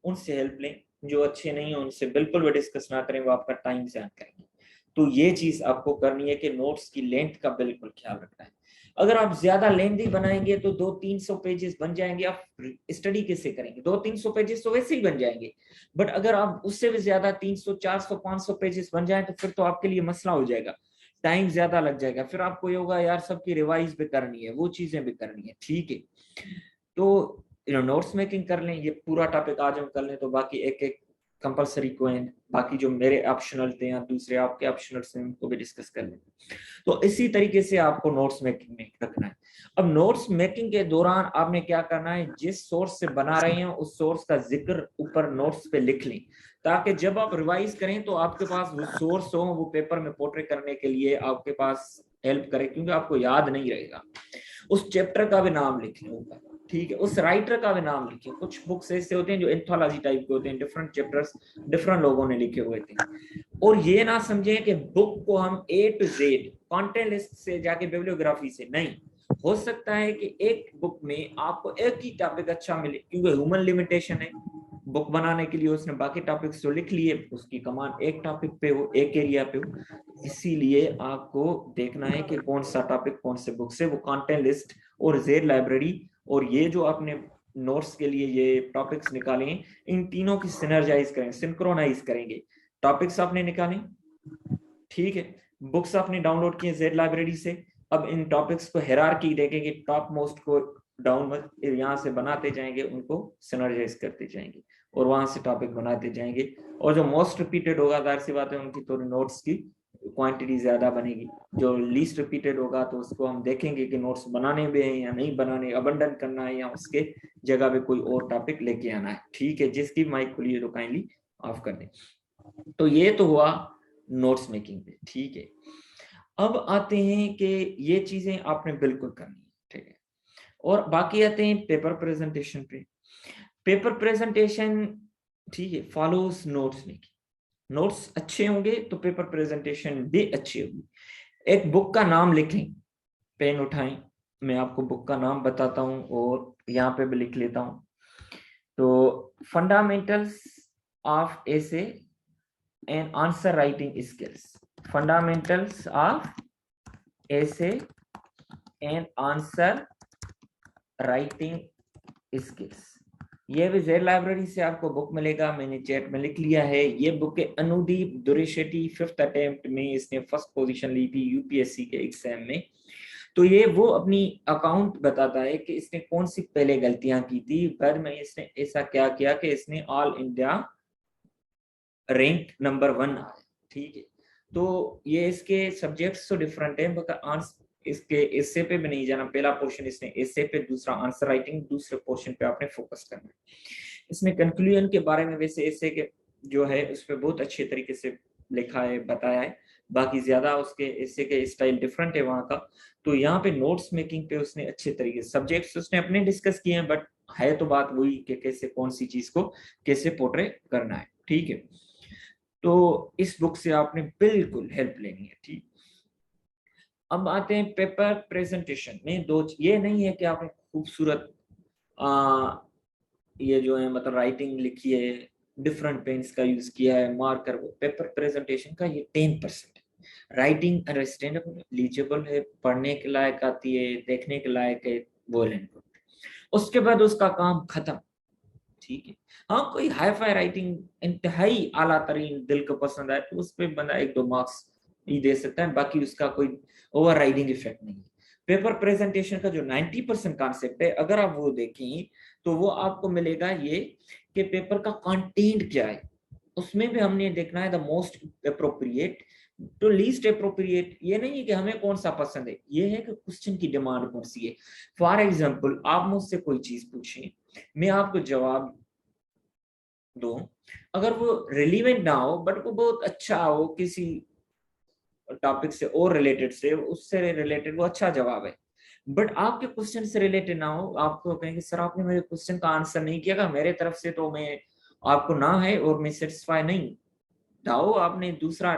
उनसे हेल्प लें। जो अच्छे नहीं है उनसे बिल्कुल भी डिस्कस ना करें, वो आपका टाइम ज़ाया करेंगे। तो ये चीज आपको करनी है कि नोट्स की लेंथ का बिल्कुल ख्याल रखना है। अगर आप ज्यादा लेंथी बनाएंगे तो 200-300 पेजेस बन जाएंगे। आप स्टडी कैसे करेंगे, 200-300 पेजेस तो वैसे ही बन जाएंगे, बट अगर आप उससे भी ज्यादा 300-400-500 पेजेस बन जाए तो फिर तो आपके लिए मसला हो जाएगा, टाइम ज्यादा लग जाएगा। फिर आपको ये होगा यार सबकी रिवाइज भी करनी है, वो चीजें भी करनी है, ठीक है। तो नोट्स मेकिंग कर लें, ये पूरा टॉपिक आज हम कर लें तो बाकी एक एक कंपलसरी को है, बाकी जो मेरे ऑप्शनल थे या दूसरे आपके ऑप्शनल थे उनको भी डिस्कस कर लें। तो इसी तरीके से आपको नोट्स मेकिंग में रखना है। अब नोट्स मेकिंग के दौरान आपने क्या करना है, जिस सोर्स से बना रहे हैं उस सोर्स का जिक्र ऊपर नोट्स पे लिख लें, ताकि जब आप रिवाइज करें तो आपके पास वो सोर्स हो, वो पेपर में पोर्ट्रेट करने के लिए आपके पास हेल्प करे, क्योंकि आपको याद नहीं रहेगा। उस चैप्टर का भी नाम लिख लें ऊपर, ठीक है, उस राइटर का भी नाम लिखिए। कुछ बुक्स ऐसे होते हैं जो एंथोलॉजी टाइप के होते हैं, डिफरेंट चैप्टर्स डिफरेंट लोगों ने लिखे हुए थे। और ये ना समझें कि बुक को हम A to Z content list से जाके बिब्लियोग्राफी से नहीं। हो सकता है कि एक बुक में आपको एक ही टॉपिक अच्छा मिले, क्योंकि ह्यूमन लिमिटेशन है, बुक बनाने के लिए उसने बाकी टॉपिक्स जो लिख लिए, उसकी कमांड एक टॉपिक पे हो, एक एरिया पे हो। इसीलिए आपको देखना है कि कौन सा टॉपिक कौन से बुक से, वो कंटेंट लिस्ट और जेड लाइब्रेरी और ये जो आपने नोट्स के लिए ये टॉपिक्स निकाले हैं, इन तीनों की सिनर्जाइज करें, सिंक्रोनाइज करेंगे। टॉपिक्स आपने निकाले, ठीक है, बुक्स आपने डाउनलोड किए जेड लाइब्रेरी से। अब इन टॉपिक्स को हायरार्की देखेंगे, टॉप मोस्ट को डाउन यहाँ से बनाते जाएंगे, उनको सिनर्जाइज करते जाएंगे और वहां से टॉपिक बनाते जाएंगे। और जो मोस्ट रिपीटेड होगा जाहिर सी बात है उनकी थोड़ी नोट्स की क्वांटिटी ज्यादा बनेगी। जो लीस्ट रिपीटेड होगा तो उसको हम देखेंगे कि नोट्स बनाने में है या नहीं बनाने, अबंडन करना है या उसके जगह पे कोई और टॉपिक लेके आना है, ठीक है। जिसकी माइक खुली है तो काइंडली ऑफ कर दें। तो ये तो हुआ नोट्स मेकिंग पे, ठीक है। अब आते हैं कि ये चीजें आपने बिल्कुल करनी है, ठीक है। और बाकी आते हैं पेपर प्रेजेंटेशन पे। पेपर प्रेजेंटेशन, ठीक है, फॉलोज नोट्स मेकिंग। नोट्स अच्छे होंगे तो पेपर प्रेजेंटेशन भी अच्छी होगी। एक बुक का नाम लिख लें, पेन उठाएं, मैं आपको बुक का नाम बताता हूं और यहाँ पे भी लिख लेता हूं। तो fundamentals of essay and answer writing skills, fundamentals of essay and answer writing skills. ये भी जेड लाइब्रेरी से आपको बुक मिलेगा, मैंने चैट में लिख लिया है। ये बुक है अनुदीप दुरेशेट्टी, 5th अटेम्प्ट में इसने फर्स्ट पोजीशन ली थी यूपीएससी के एग्जाम में। तो ये वो अपनी अकाउंट बताता है कि इसने कौन सी पहले गलतियां की थी, बाद में इसने ऐसा क्या किया कि इसने ऑल इंडिया रैंक नंबर 1 आया। ठीक है, तो ये इसके सब्जेक्ट्स तो डिफरेंट है, मगर आंसर इसके एसे पे भी नहीं जाना। पहला पोर्शन इसने एसे पे, दूसरा आंसर राइटिंग, दूसरे पोर्शन पे आपने फोकस करना है। इसने कंक्लूजन के बारे में वैसे एसे के जो है उस पर बहुत अच्छे तरीके से लिखा है, बताया है। बाकी ज्यादा उसके एसे के स्टाइल डिफरेंट है वहां का। तो यहाँ पे नोट्स मेकिंग पे उसने अच्छे तरीके से सब्जेक्ट्स उसने अपने डिस्कस किए हैं, बट है तो बात वही कि कैसे कौन सी चीज को कैसे पोर्ट्रे करना है। ठीक है, तो इस बुक से आपने बिल्कुल हेल्प लेनी है। ठीक, अब आते हैं पेपर प्रेजेंटेशन में। दो, ये नहीं है कि आपने खूबसूरत ये जो है मतलब राइटिंग लिखी है, डिफरेंट पेन्स का यूज किया है, मार्कर। पेपर प्रेजेंटेशन का ये 10% है। राइटिंग अंडरस्टैंडेबल, लीजेबल है, पढ़ने के लायक आती है, देखने के लायक है, वेल एंड गुड। उसके बाद उसका काम खत्म। ठीक है, हाँ कोई हाई फाई राइटिंग इंतहाई आला तरीन दिल को पसंद आए तो उस पर बंदा 1-2 मार्क्स ही दे सकता है, बाकी उसका कोई ओवर राइडिंग इफेक्ट नहीं है। पेपर प्रेजेंटेशन का जो 90% कॉन्सेप्ट है, अगर आप वो देखें तो वो आपको मिलेगा ये कि पेपर का कंटेंट क्या है। उसमें भी हमने देखना है द मोस्ट अप्रोप्रिएट तो लीस्ट अप्रोप्रिएट। ये नहीं है कि हमें कौन सा पसंद है, ये है कि क्वेश्चन की डिमांड कौन सी है। फॉर एग्जाम्पल, आप मुझसे कोई चीज पूछें, मैं आपको जवाब दूं, अगर वो रिलीवेंट ना हो बट वो बहुत अच्छा हो किसी टॉपिक से और रिलेटेड से, उससे रिलेटेड वो अच्छा जवाब है, बट आपके क्वेश्चन से रिलेटेड ना हो, आपको कहेंगे सर आपने मेरे क्वेश्चन का आंसर नहीं किया, मेरे तरफ से तो मैं आपको ना है और मैं सेटिस्फाई नहीं दाओ, आपने दूसरा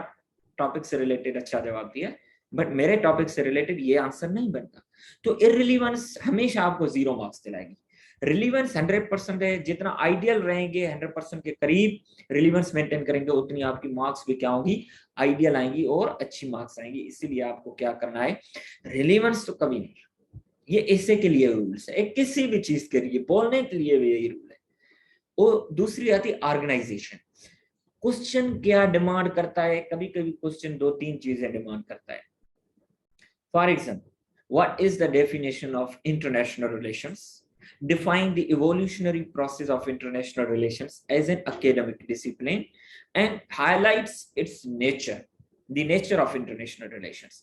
टॉपिक से रिलेटेड अच्छा जवाब दिया, बट मेरे टॉपिक से रिलेटेड ये आंसर नहीं बनता। तो इररिलीवेंस हमेशा आपको 0 मार्क्स दिलाएगी। रिलीवेंस 100% है, जितना आइडियल रहेंगे 100% के करीब रिलीवेंस मेंटेन करेंगे, उतनी आपकी मार्क्स भी क्या होगी, आइडियल आएंगी और अच्छी मार्क्स आएंगी। इसीलिए आपको क्या करना है, रिलीवेंस तो कभी नहीं, ये ऐसे के लिए रूल्स है, एक किसी भी चीज के लिए बोलने के लिए भी यही रूल है। और दूसरी आती है ऑर्गेनाइजेशन। क्वेश्चन क्या डिमांड करता है, कभी कभी क्वेश्चन 2-3 चीजें डिमांड करता है। For example, what is the definition of international relations, define the evolutionary process of international relations as an academic discipline and highlights its nature, the nature of international relations।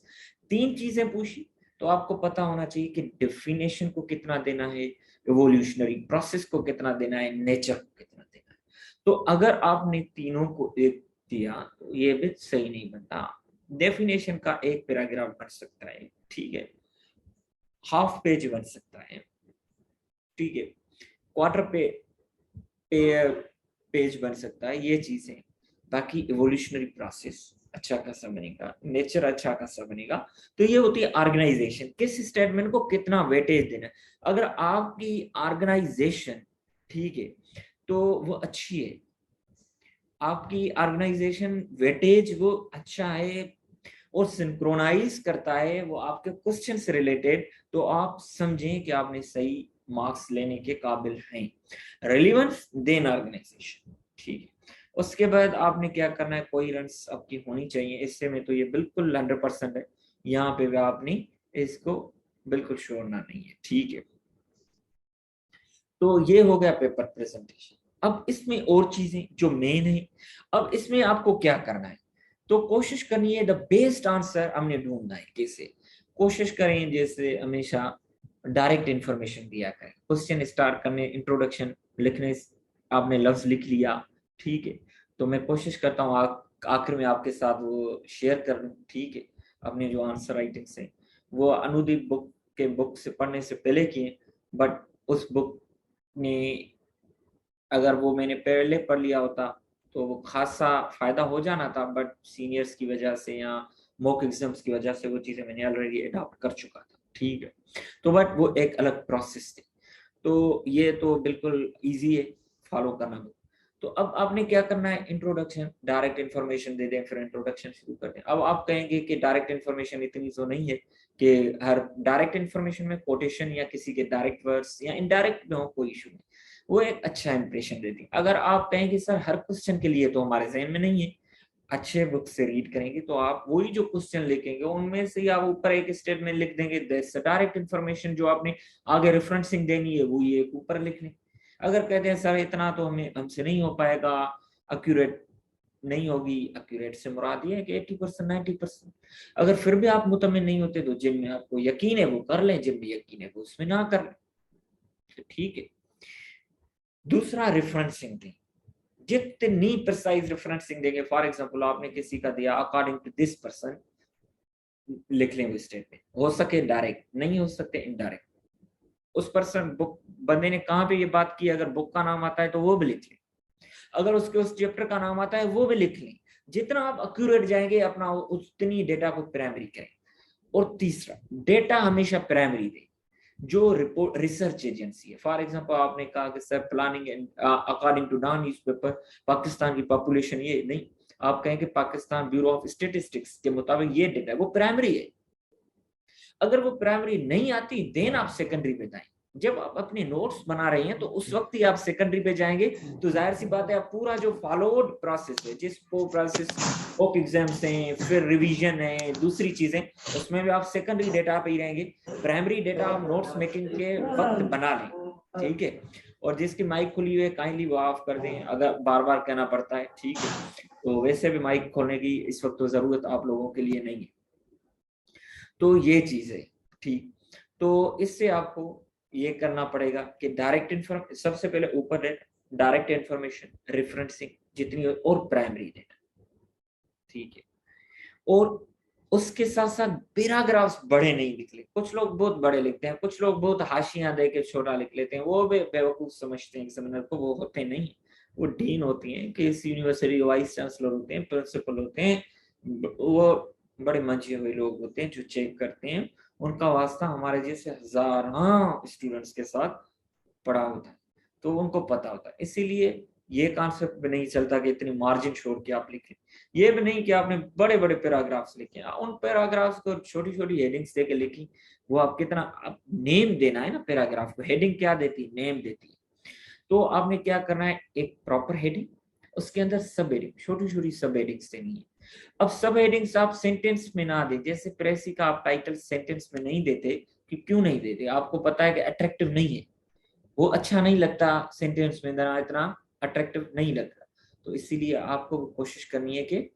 3 चीजें पूछी तो आपको पता होना चाहिए कि डेफिनेशन को कितना देना है, एवोल्यूशनरी प्रोसेस को कितना देना है, नेचर को कितना देना है। तो अगर आपने तीनों को एक दिया तो ये भी सही नहीं बनता। डेफिनेशन का एक पैराग्राफ बन सकता है, ठीक है, हाफ पेज बन सकता है, ठीक है, क्वार्टर पेज बन सकता है, ये चीजें। बाकी इवोल्यूशनरी प्रोसेस अच्छा खासा बनेगा, नेचर अच्छा खासा बनेगा। तो ये होती है ऑर्गेनाइजेशन, किस स्टेटमेंट को कितना वेटेज देना है। अगर आपकी ऑर्गेनाइजेशन ठीक है तो वो अच्छी है, आपकी ऑर्गेनाइजेशन वेटेज वो अच्छा है और सिंक्रोनाइज करता है वो आपके क्वेश्चन से रिलेटेड, तो आप समझें कि आपने सही मार्क्स लेने के काबिल हैं। रिलीवेंस देन ऑर्गेनाइजेशन, ठीक है। उसके बाद आपने क्या करना है, कोहेरेंस आपकी होनी चाहिए, इससे में तो ये बिल्कुल 100% है, यहाँ पे भी आपने इसको बिल्कुल छोड़ना नहीं है, ठीक है। तो ये हो गया पेपर प्रेजेंटेशन। अब इसमें और चीजें जो मेन है, अब इसमें आपको क्या करना है, तो कोशिश करनी है द बेस्ट आंसर हमने ढूंढना है। कैसे कोशिश करें, जैसे हमेशा डायरेक्ट इंफॉर्मेशन दिया करें। क्वेश्चन स्टार्ट करने, इंट्रोडक्शन लिखने आपने लफ्ज लिख लिया, ठीक है, तो मैं कोशिश करता हूँ आखिर में आपके साथ वो शेयर कर लूँ, ठीक है, अपने जो आंसर राइटिंग से वो अनुदीप बुक से पढ़ने से पहले किए, बट उस बुक ने अगर वो मैंने पहले पढ़ लिया होता तो वो खासा फायदा हो जाना था, बट सीनियर्स की वजह से या मॉक एग्जाम्स की वजह से वो चीजें मैंने ऑलरेडी अडॉप्ट कर चुका था, ठीक है। तो बट वो एक अलग प्रोसेस थी, तो ये तो बिल्कुल इजी है फॉलो करना। तो अब आपने क्या करना है, इंट्रोडक्शन डायरेक्ट इन्फॉर्मेशन दे दें, फिर इंट्रोडक्शन शुरू कर दें। अब आप कहेंगे कि डायरेक्ट इन्फॉर्मेशन इतनी तो नहीं है कि हर डायरेक्ट इन्फॉर्मेशन में कोटेशन या किसी के डायरेक्ट वर्ड्स या इनडायरेक्ट में हो, कोई इशू नहीं, वो एक अच्छा इंप्रेशन देती। अगर आप कहें कि सर हर क्वेश्चन के लिए तो हमारे जहन में नहीं है, अच्छे बुक से रीड करेंगे तो आप वही जो क्वेश्चन लिखेंगे उनमें से ही आप ऊपर एक स्टेटमेंट लिख देंगे, दैट्स डायरेक्ट इन्फॉर्मेशन, जो आपने आगे रेफरेंसिंग देनी है वो ये एक ऊपर लिख लें। अगर कहते हैं सर इतना तो हमसे नहीं हो पाएगा, एक्यूरेट नहीं होगी, एक्यूरेट से मुराद ये है कि 80% 90%। अगर फिर भी आप मुतमिन नहीं होते तो जिन में आपको यकीन है वो कर लें, जिन में यकीन है वो उसमें ना कर लें, तो ठीक है। दूसरा रेफरेंसिंग दें, जितनी प्रिसाइज रेफरेंसिंग देंगे, फॉर एग्जांपल आपने किसी का दिया अकॉर्डिंग टू दिस पर्सन, लिख लें वो स्टेटमेंट, हो सके डायरेक्ट, नहीं हो सकते इनडायरेक्ट। उस पर्सन बुक बंदे ने कहाँ पे ये बात की, अगर बुक का नाम आता है तो वो भी लिख लें, अगर उसके उस चैप्टर का नाम आता है वो भी लिख लें। जितना आप एक्यूरेट जाएंगे अपना उतनी डेटा को प्राइमरी करें। और तीसरा, डेटा हमेशा प्राइमरी दें जो रिपोर्ट रिसर्च एजेंसी है। फॉर एग्जांपल आपने कहा कि sir planning according to Dawn newspaper Pakistan की पॉपुलेशन ये नहीं, आप कहें कि पाकिस्तान ब्यूरो ऑफ स्टेटिस्टिक्स के मुताबिक ये डेटा है, वो प्राइमरी है। अगर वो प्राइमरी नहीं आती देन आप सेकेंडरी पे जाएं। जब आप अपने नोट्स बना रहे हैं तो उस वक्त ही आप सेकेंडरी पे जाएंगे, तो जाहिर सी बात है आप पूरा जो फॉलोड प्रोसेस है, जिसको प्रोसेस ऑफ एग्जाम्स हैं, फिर रिवीजन है, दूसरी चीजें, उसमें भी आप सेकेंडरी डेटा पे ही रहेंगे। प्राइमरी डेटा आप नोट्स मेकिंग के वक्त बना लें, ठीक है। और जिसकी माइक खुली हुई है काइंडली वो ऑफ कर दें, अगर बार बार कहना पड़ता है, ठीक है। तो वैसे भी माइक खोलने की इस वक्त तो जरूरत आप लोगों के लिए नहीं है। तो ये चीज है, ठीक। तो इससे आपको ये करना पड़ेगा कि डायरेक्ट इन्फॉर्मेशन सबसे पहले ऊपर डायरेक्ट इन्फॉर्मेशन, रेफरेंसिंग जितनी और प्राइमरी डेटा, ठीक है। और उसके साथ साथ पैराग्राफ्स बड़े नहीं लिख ले, कुछ लोग बहुत बड़े लिखते हैं, कुछ लोग बहुत हाशियां दे के छोटा लिख लेते हैं, वो भी बेवकूफ समझते हैं एग्जामिनर को, वो होते नहीं, वो डीन होती हैं, किस यूनिवर्सिटी वाइस चांसलर होते हैं, प्रिंसिपल होते हैं, वो बड़े मंझे हुए लोग होते हैं जो चेक करते हैं, उनका वास्ता हमारे जैसे हजारों स्टूडेंट्स के साथ पड़ा होता है, तो उनको पता होता है। इसीलिए ये कॉन्सेप्ट भी नहीं चलता कि इतनी मार्जिन छोड़ के आप लिखें, ये भी नहीं कि आपने बड़े बड़े पैराग्राफ्स लिखे, उन पैराग्राफ्स को छोटी छोटी हेडिंग्स देके लिखी। वो आप कितना, आप नेम देना है ना पैराग्राफ को, हेडिंग क्या देती है, नेम देती है। तो आपने क्या करना है, एक प्रॉपर हेडिंग, उसके अंदर सब हेडिंग, छोटी छोटी सब हेडिंग्स देनी है। अब सब हेडिंग्स आप सेंटेंस में ना दें, जैसे प्रेसी का आप टाइटल सेंटेंस में नहीं देते, कि क्यों नहीं देते, आपको पता है कि अट्रैक्टिव नहीं है, वो अच्छा नहीं लगता सेंटेंस में देना, इतना अट्रैक्टिव नहीं लगता। तो इसीलिए आपको कोशिश करनी है कि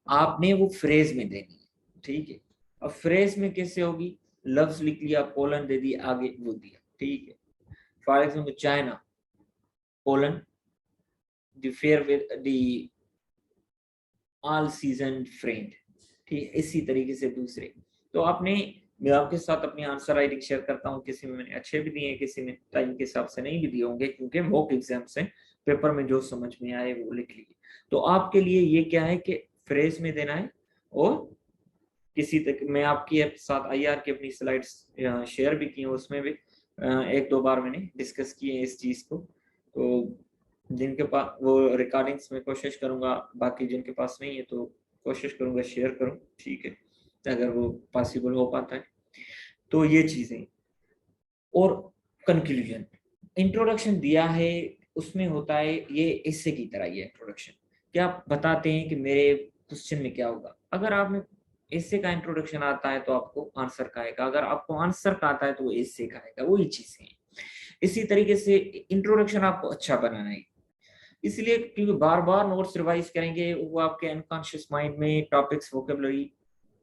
आपने वो फ्रेज में देनी है, ठीक है। अब फ्रेज में कैसे होगी, लफ्ज लिख लिया, कोलन दे दिया, आगे वो दिया, ठीक है। For example China, colon the fair with the all season friend, ठीक है। इसी तरीके से दूसरे, तो आपने, मैं आपके साथ अपनी आंसर राइटिंग शेयर करता हूँ, किसी में मैंने अच्छे भी दिए हैं, किसी में टाइम के हिसाब से नहीं भी दिए होंगे, क्योंकि मॉक एग्जाम से पेपर में जो समझ में आए वो लिख लीजिए। तो आपके लिए ये क्या है कि फ्रेज में देना है, और किसी तक मैं आपकी साथ आईआर की अपनी स्लाइड्स शेयर भी की हैं, उसमें भी एक दो बार मैंने डिस्कस किए हैं इस चीज को। तो जिनके पास वो रिकॉर्डिंग्स में कोशिश करूंगा, बाकी जिनके पास नहीं है तो कोशिश करूंगा शेयर करूं, ठीक है, अगर वो पॉसिबल हो पाता है। तो ये चीजें, और कंक्लूजन, इंट्रोडक्शन दिया है, उसमें होता है ये एसे की तरह, ये इंट्रोडक्शन क्या बताते हैं कि मेरे क्वेश्चन में क्या होगा। अगर आपने एसे का इंट्रोडक्शन आता है तो आपको आंसर का आएगा, अगर आपको आंसर का आता है तो वो एसे का आएगा, वही चीजें हैं। इसी तरीके से इंट्रोडक्शन आपको अच्छा बनाना है, इसलिए क्योंकि बार बार नोट्स रिवाइज करेंगे, वो आपके अनकॉन्शियस माइंड में टॉपिक्स, वोकेबलरी,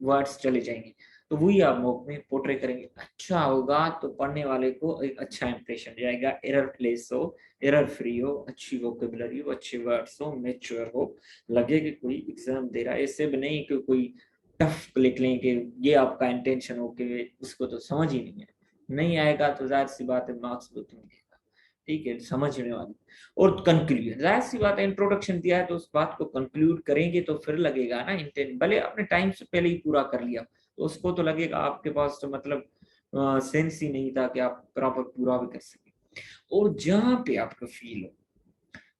वर्ड्स चले जाएंगे, तो वही आप मॉक में पोर्ट्रे करेंगे। अच्छा होगा तो पढ़ने वाले को एक अच्छा इंप्रेशन जाएगा, एरर प्लेस हो, एरर फ्री हो, अच्छी वोकेबलरी हो, अच्छे वर्ड्स हो, मैच्योर हो, लगे कि कोई एग्जाम दे रहा है। ऐसे भी नहीं कि कोई टफ लिख लें कि ये आपका इंटेंशन हो कि उसको तो समझ ही नहीं है, नहीं आएगा तो जाहिर सी बात है मार्क्स तो नहीं देगा, ठीक है, समझने वाली। और कंक्लूजन, जाहिर सी बात है इंट्रोडक्शन दिया है तो उस बात को कंक्लूड करेंगे तो फिर लगेगा ना इंटेंट, भले आपने टाइम से पहले ही पूरा कर लिया तो उसको तो लगेगा आपके पास तो मतलब सेंस ही नहीं था कि आप प्रॉपर पूरा भी कर सके। और जहां पे आपको फील हो,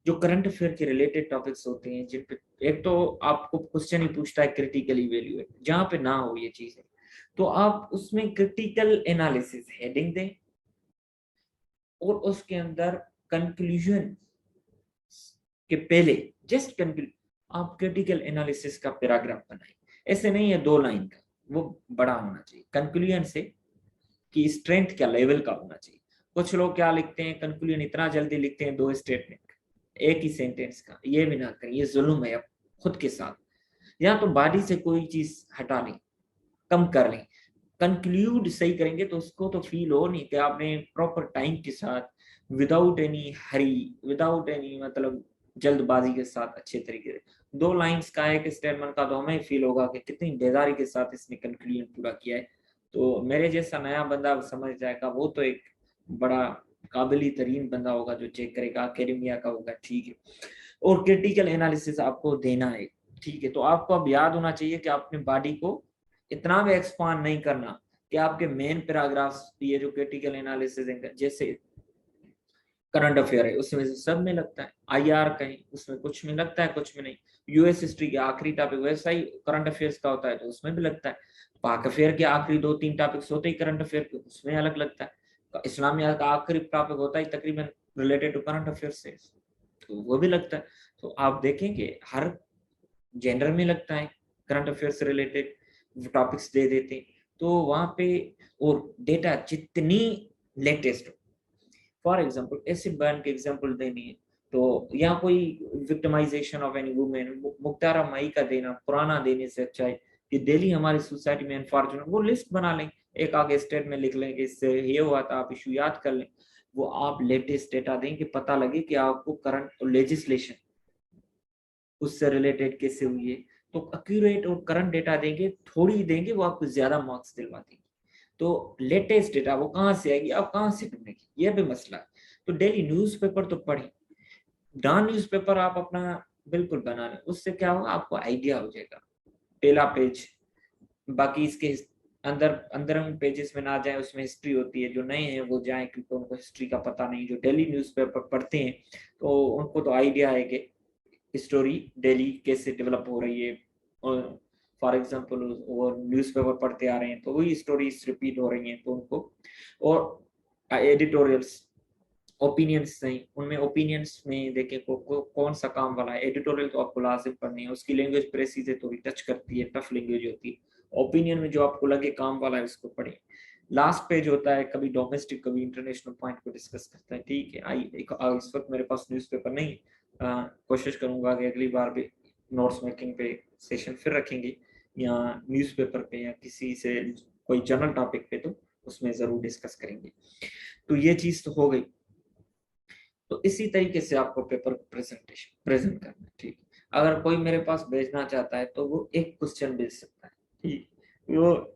जो करंट अफेयर के रिलेटेड टॉपिक्स होते हैं जिन पे एक तो आपको क्वेश्चन ही पूछता है क्रिटिकल इवेल्युएट, जहां पे ना हो ये चीजें, तो आप उसमें क्रिटिकल एनालिसिस हेडिंग दें, और उसके अंदर कंक्लूजन के पहले जस्ट कंक्लूड, आप क्रिटिकल एनालिसिस का पैराग्राफ बनाए, ऐसे नहीं है 2 लाइन का, वो बड़ा होना चाहिए कंक्लूजन से कि स्ट्रेंथ क्या लेवल का होना चाहिए। कुछ लोग क्या लिखते हैं, कंक्लूजन इतना जल्दी लिखते हैं 2 स्टेटमेंट एक ही सेंटेंस का, ये भी ना करें, ये जुल्म है अब खुद के साथ। या तो बॉडी से कोई चीज हटा लें, कम कर लें, कंक्लूड सही करेंगे तो उसको तो फील हो नहीं कि आपने प्रॉपर टाइम के साथ, विदाउट एनी हरी, विदाउट एनी मतलब जल्दबाजी के साथ अच्छे तरीके से 2 लाइंस का एक स्टेटमेंट का तो हमें फील होगा कि कितनी बेदारी के साथ इसने कंक्लूजन पूरा किया है। तो मेरे जैसा नया बंदा समझ जाएगा, वो तो एक बड़ा काबिली तरीन बंदा होगा जो चेक करेगा, अकेडमिया का होगा, ठीक है। और क्रिटिकल एनालिसिस आपको देना है, ठीक है। तो आपको अब याद होना चाहिए कि आपने बॉडी को इतना भी एक्सपांड नहीं करना कि आपके मेन पैराग्राफ्स, ये जो क्रिटिकल एनालिसिस जैसे करंट अफेयर है उसमें से सब में लगता है, आईआर कहीं उसमें कुछ में लगता है कुछ में नहीं, यूएस हिस्ट्री के आखिरी टॉपिक वैसा ही करंट अफेयर्स का होता है तो उसमें भी लगता है, पाक अफेयर के आखिरी 2-3 टॉपिक्स होते ही करंट अफेयर के, उसमें अलग लगता है, इस्लामिया का आखिरी टॉपिक होता है तकरीबन रिलेटेड टू करंट अफेयर से, तो वो भी लगता है। तो आप देखेंगे हर जेंडर में लगता है, करंट अफेयर से रिलेटेड टॉपिक्स दे देते हैं, तो वहां पे और डेटा जितनी लेटेस्ट हो, फॉर एग्जांपल एसिड बर्न के एग्जांपल देनी है तो या कोई victimization of any women, Mukhtaran Mai का देना पुराना देने से अच्छा है कि डेली हमारी सोसाइटी में अनफॉर्चुनेट, वो लिस्ट बना लें, एक आगे स्टेट में लिख लें कि इससे ये हुआ था, आप इशू याद कर लें, वो आप लेटेस्ट डेटा दें कि पता लगे कि आपको करंट लेजिस्लेशन उससे रिलेटेड कैसे हुई है। तो एक्यूरेट और करंट डेटा देंगे, थोड़ी देंगे, वो आपको ज्यादा मार्क्स दिलवा देंगे। तो लेटेस्ट डेटा वो कहाँ से आएगी, आप कहाँ से ढूंढेंगे, ये भी मसला है। तो डेली न्यूज़पेपर तो पढ़ें, डॉन न्यूज़पेपर आप अपना बिल्कुल बना लें, उससे क्या होगा आपको आइडिया हो जाएगा, पहला पेज, बाकी इसके अंदर अंदर हम पेजेस में ना जाए, उसमें हिस्ट्री होती है, जो नए हैं वो जाए क्योंकि उनको हिस्ट्री का पता नहीं, जो डेली न्यूज़पेपर पढ़ते हैं तो उनको तो आइडिया है कि स्टोरी डेली कैसे डेवलप हो रही है, और फॉर एग्जांपल वो न्यूज़पेपर पढ़ते आ रहे हैं तो वही स्टोरीज रिपीट हो रही हैं तो उनको, और एडिटोरियल्स ओपिनियंस नहीं, उनमें ओपिनियंस में देखें कौन सा काम वाला है, एडिटोरियल तो आपको लाजिम पढ़नी है, उसकी लैंग्वेज प्रेसिज है थोड़ी टच करती है, टफ लैंग्वेज होती है, ओपिनियन में जो आपको लगे काम वाला है उसको पढ़ें। लास्ट पेज होता है कभी डोमेस्टिक कभी इंटरनेशनल पॉइंट को डिस्कस करता है, ठीक है। इस वक्त मेरे पास न्यूज़पेपर नहीं, कोशिश करूंगा कि अगली बार भी नोट्स मेकिंग पे सेशन फिर रखेंगे, या न्यूज़पेपर पे या किसी से कोई जनरल टॉपिक पे, तो उसमें जरूर डिस्कस करेंगे। तो ये चीज तो हो गई। तो इसी तरीके से आपको पेपर प्रेजेंटेशन प्रेजेंट करना है, ठीक। अगर कोई मेरे पास भेजना चाहता है तो वो एक क्वेश्चन भेज सकता है, ठीक। वो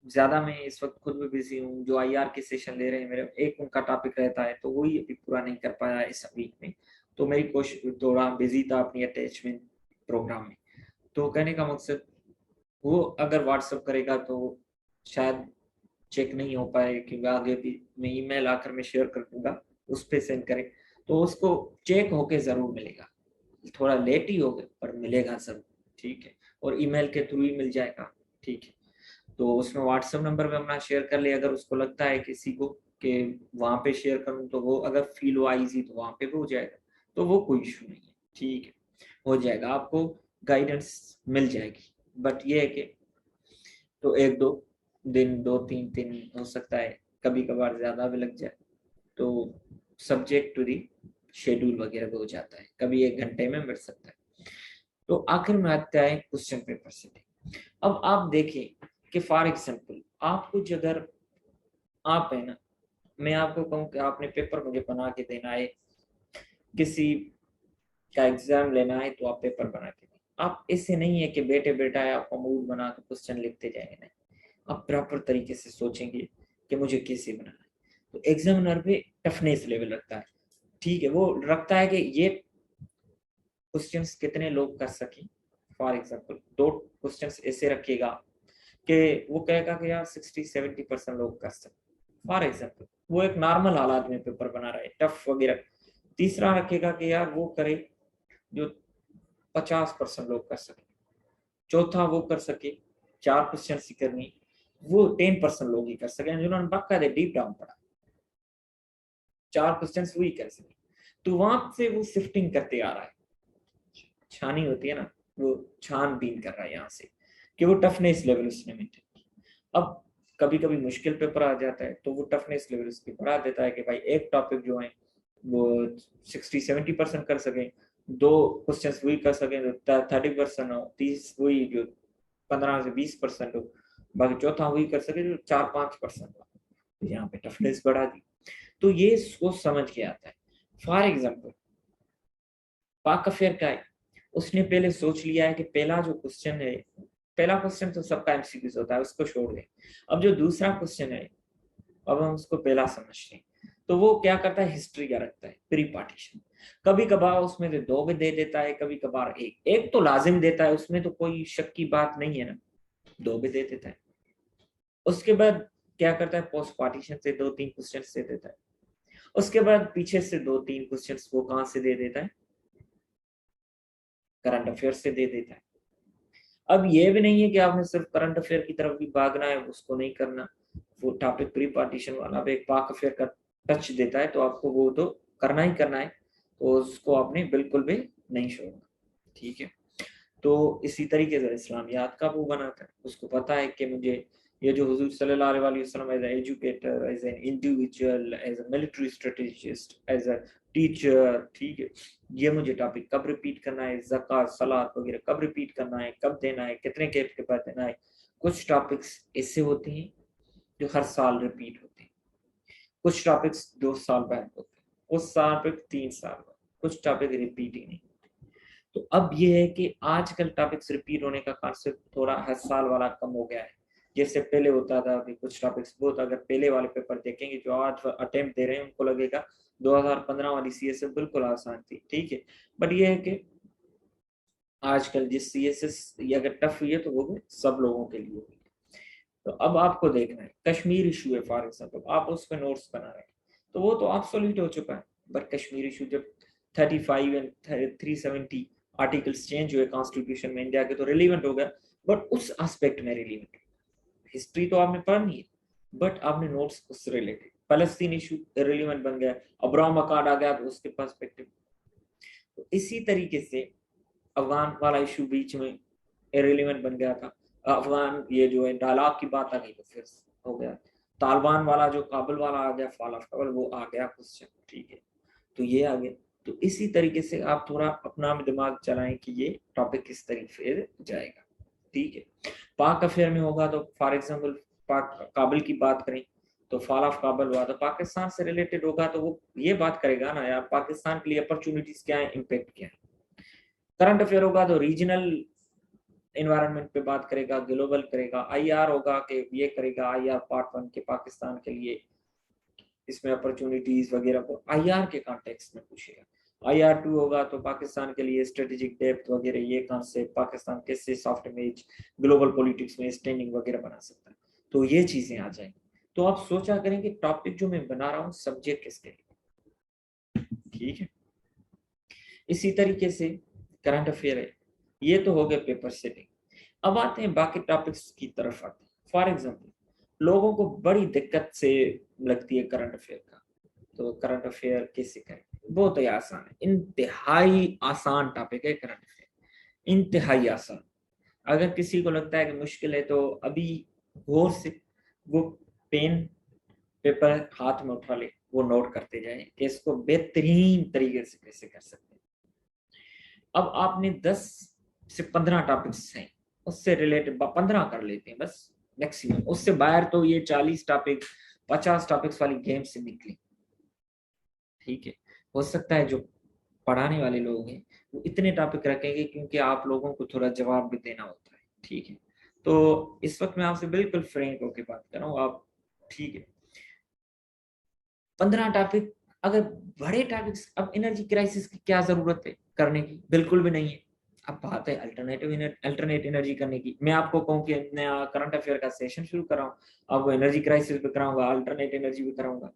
ज्यादा, मैं इस वक्त खुद भी बिजी हूँ, जो आईआर के सेशन ले रहे हैं मेरे, एक उनका टॉपिक रहता है तो वही अभी पूरा नहीं कर पाया इस वीक में, तो मेरी कोशिश थोड़ा बिजी था अपनी अटैचमेंट प्रोग्राम में। तो कहने का मकसद, वो अगर व्हाट्सअप करेगा तो शायद चेक नहीं हो पाए, क्योंकि आगे भी मैं ईमेल आकर मैं शेयर कर दूंगा, उस पर सेंड करें तो उसको चेक होके जरूर मिलेगा, थोड़ा लेट ही होगा पर मिलेगा जरूर, ठीक है। और ईमेल के थ्रू ही मिल जाएगा, ठीक है। तो उसमें व्हाट्सएप नंबर पे अपना शेयर कर ले, अगर उसको लगता है किसी को कि वहां पे शेयर करूं तो वो अगर फील हुआ इजी तो वहां पे भी हो जाएगा, तो वो कोई इशू नहीं है, ठीक है, हो जाएगा, आपको गाइडेंस मिल जाएगी। बट ये है कि तो 1-2 दिन 2-3 दिन हो सकता है, कभी कभार ज्यादा भी लग जाए, तो सब्जेक्ट टू दी शेड्यूल वगैरह भी हो जाता है, कभी 1 घंटे में मिल सकता है। तो आखिर में आता है क्वेश्चन पेपर सेटिंग। अब आप देखें कि फॉर एग्जाम्पल आप कुछ अगर आप है ना, मैं आपको कहूँ कि आपने पेपर मुझे बना के देना है, किसी का एग्जाम लेना है तो आप पेपर बना के दें, आप ऐसे नहीं है कि बेटे बेटा है आपका मूड बना तो क्वेश्चन लिखते जाएंगे, नहीं, आप प्रॉपर तरीके से सोचेंगे कि मुझे कैसे बनाना है। तो एग्जामिनर पे टफनेस लेवल रखता है, ठीक है, वो रखता है कि ये क्वेश्चंस कितने लोग कर सकें। फॉर एग्जांपल 2 क्वेश्चंस ऐसे रखेगा कि वो कहेगा कि यार 60-70% लोग कर सकते, फॉर एग्जांपल वो एक नॉर्मल हालात में पेपर बना रहा है टफ वगैरह। तीसरा रखेगा कि यार वो करे जो 50% लोग कर सके। चौथा वो कर सके 4 क्वेश्चन ही करनी, वो 10% लोग ही कर सके जिन्होंने बाकायदे डीप डाउन पढ़ा, 4 क्वेश्चन वही कर सके। तो वहां से वो शिफ्टिंग करते आ रहा है, छानी होती है ना, वो छानबीन कर रहा है यहाँ से कि वो टफनेस लेवल उसने मेंटेन। अब कभी कभी मुश्किल पेपर आ जाता है तो वो टफनेस लेवल उसकी बढ़ा देता है कि भाई एक टॉपिक जो है वो 60-70% कर सके, 2 क्वेश्चन वही कर सके तो 30% हो, 30 वही जो 15 से 20% हो, बाकी चौथा वही कर सके जो 4-5% हो। तो यहाँ पे टफनेस बढ़ा दी। तो ये सोच समझ के आता है। फॉर एग्जाम्पल पाक अफेयर का है, उसने पहले सोच लिया है कि पहला जो क्वेश्चन है, पहला क्वेश्चन तो सबका एमसीक्यूज होता है, उसको छोड़ दें। अब जो दूसरा क्वेश्चन है, अब हम उसको पहला समझते हैं। तो वो क्या करता है, हिस्ट्री का रखता है प्री पार्टीशन। कभी कभार उसमें से 2 भी दे देता है, कभी कभार एक एक तो लाजिम देता है, उसमें तो कोई शक की बात नहीं है ना, 2 भी दे देता है। उसके बाद क्या करता है, पोस्ट पार्टीशन से 2-3 क्वेश्चन दे देता है। उसके बाद पीछे से 2-3 क्वेश्चन वो कहां से दे देता है, करंट अफेयर से दे देता है। अब ये भी नहीं है कि आपने सिर्फ करंट अफेयर की तरफ भी भागना है, उसको नहीं करना। वो टॉपिक प्री पार्टीशन वाला भी एक पाक अफेयर का टच देता है तो आपको वो तो करना ही करना है, तो उसको आपने बिल्कुल भी नहीं छोड़ना। ठीक है। तो इसी तरीके से इस्लामियात का वो बनाता है, उसको पता है कि मुझे ये जो हुजूर सल्लल्लाहु अलैहि वसल्लम as a educator, as an individual, as a military strategist, as a teacher, ठीक है, ये मुझे टॉपिक कब रिपीट करना है, ज़कात सलात वगैरह कब रिपीट करना है, कब देना है, कितने गैप के बाद देना है। कुछ टॉपिक्स ऐसे होते हैं जो हर साल रिपीट होते हैं, कुछ टॉपिक्स 2 साल बाद होते हैं, कुछ टॉपिक 3 साल बाद, कुछ टॉपिक रिपीट ही नहीं। तो अब ये है कि आजकल टॉपिक्स रिपीट होने का कॉन्सेप्ट थोड़ा हर साल वाला कम हो गया है। जैसे पहले होता था कि कुछ टॉपिक्स बहुत, अगर पहले वाले पेपर देखेंगे जो आज अटेम्प्ट दे रहे हैं उनको लगेगा 2015 वाली सीएसएस बिल्कुल आसान थी, ठीक है। बट ये है कि आजकल जिस सीएसएस ये अगर टफ हुई है तो वो सब लोगों के लिए हुई है। तो अब आपको देखना है कश्मीर इशू है फॉर एग्जाम्पल, आप उस पर नोट्स बना रहे हैं तो वो तो ऑब्सोल्यूट हो चुका है। बट कश्मीर इशू जब 35 एंड 370 आर्टिकल्स चेंज हुए कॉन्स्टिट्यूशन में इंडिया के तो रिलीवेंट हो गया, बट उस एस्पेक्ट में रिलीवेंट। हिस्ट्री तो आपने पढ़नी है बट आपने नोट्स उससे रिलेटेड, फलस्तीन इशू रिलीवेंट बन गया, अब्राहम अकॉर्ड आ गया तो उसके पर्सपेक्टिव। तो इसी तरीके से अफगान वाला इशू बीच में इरेलीवेंट बन गया था, अफगान ये जो है डायलॉग की बात आ गई तो फिर हो गया। तालिबान वाला जो काबुल वाला आ गया, फॉल ऑफ काबुल, वो आ गया क्वेश्चन, ठीक है। तो ये आ गया। तो इसी तरीके से आप थोड़ा अपना दिमाग चलाएं कि ये टॉपिक किस तरीके से जाएगा, ठीक है। पाक अफेयर में होगा तो फॉर एग्जाम्पल पाक काबुल की बात करें तो फॉल ऑफ काबुल हुआ तो पाकिस्तान से रिलेटेड होगा तो वो ये बात करेगा ना यार पाकिस्तान के लिए अपॉर्चुनिटीज क्या है, इम्पैक्ट क्या है। करंट अफेयर होगा तो रीजनल एनवायरनमेंट पे बात करेगा, ग्लोबल करेगा। आईआर होगा कि ये करेगा आईआर पार्ट 1 के पाकिस्तान के लिए, इसमें अपॉर्चुनिटीज वगैरह को आईआर के कॉन्टेक्स्ट में पूछेगा। आईआर 2 होगा तो पाकिस्तान के लिए स्ट्रेटेजिक डेप्थ वगैरह, ये कॉन्सेप्ट पाकिस्तान कैसे सॉफ्ट इमेज ग्लोबल पॉलिटिक्स में स्टैंडिंग वगैरह बना सकता है, तो ये चीजें आ जाएंगी। तो आप सोचा करें कि टॉपिक जो मैं बना रहा हूँ सब्जेक्ट किसके लिए, ठीक है। इसी तरीके से करंट अफेयर है, ये तो हो गए पेपर सेटिंग। अब आते हैं बाकी टॉपिक्स की तरफ आते हैं। फॉर एग्जाम्पल लोगों को बड़ी दिक्कत से लगती है करंट अफेयर का, तो करंट अफेयर कैसे करें, बहुत ही आसान है, इंतहाई आसान टॉपिक है करंट अफेयर, इंतहाई आसान। अगर किसी को लगता है कि मुश्किल है तो अभी गौर से वो पेन पेपर हाथ में उठा ले, वो नोट करते जाए कि इसको बेहतरीन तरीके से कैसे कर सकते हैं। अब आपने 10 से 15 टॉपिक्स हैं उससे रिलेटेड 15 कर लेते हैं बस मैक्सिमम, उससे बाहर तो ये 40 टॉपिक 50 टॉपिक्स वाली गेम से निकले, ठीक है। हो सकता है जो पढ़ाने वाले लोग हैं वो इतने टॉपिक रखेंगे क्योंकि आप लोगों को थोड़ा जवाब भी देना होता है, ठीक है। तो इस वक्त मैं आपसे बिल्कुल फ्रैंक होकर बात कर रहा हूँ आप, ठीक है। 15 टॉपिक, अगर बड़े टॉपिक्स, अब एनर्जी क्राइसिस की क्या जरूरत है करने की, बिल्कुल भी नहीं है। अब बात है अल्टरनेट एनर्जी करने की, मैं आपको कहूँ कि नया करंट अफेयर का सेशन शुरू कराऊं, आपको एनर्जी क्राइसिस भी कराऊंगा, अल्टरनेट एनर्जी भी कराऊंगा,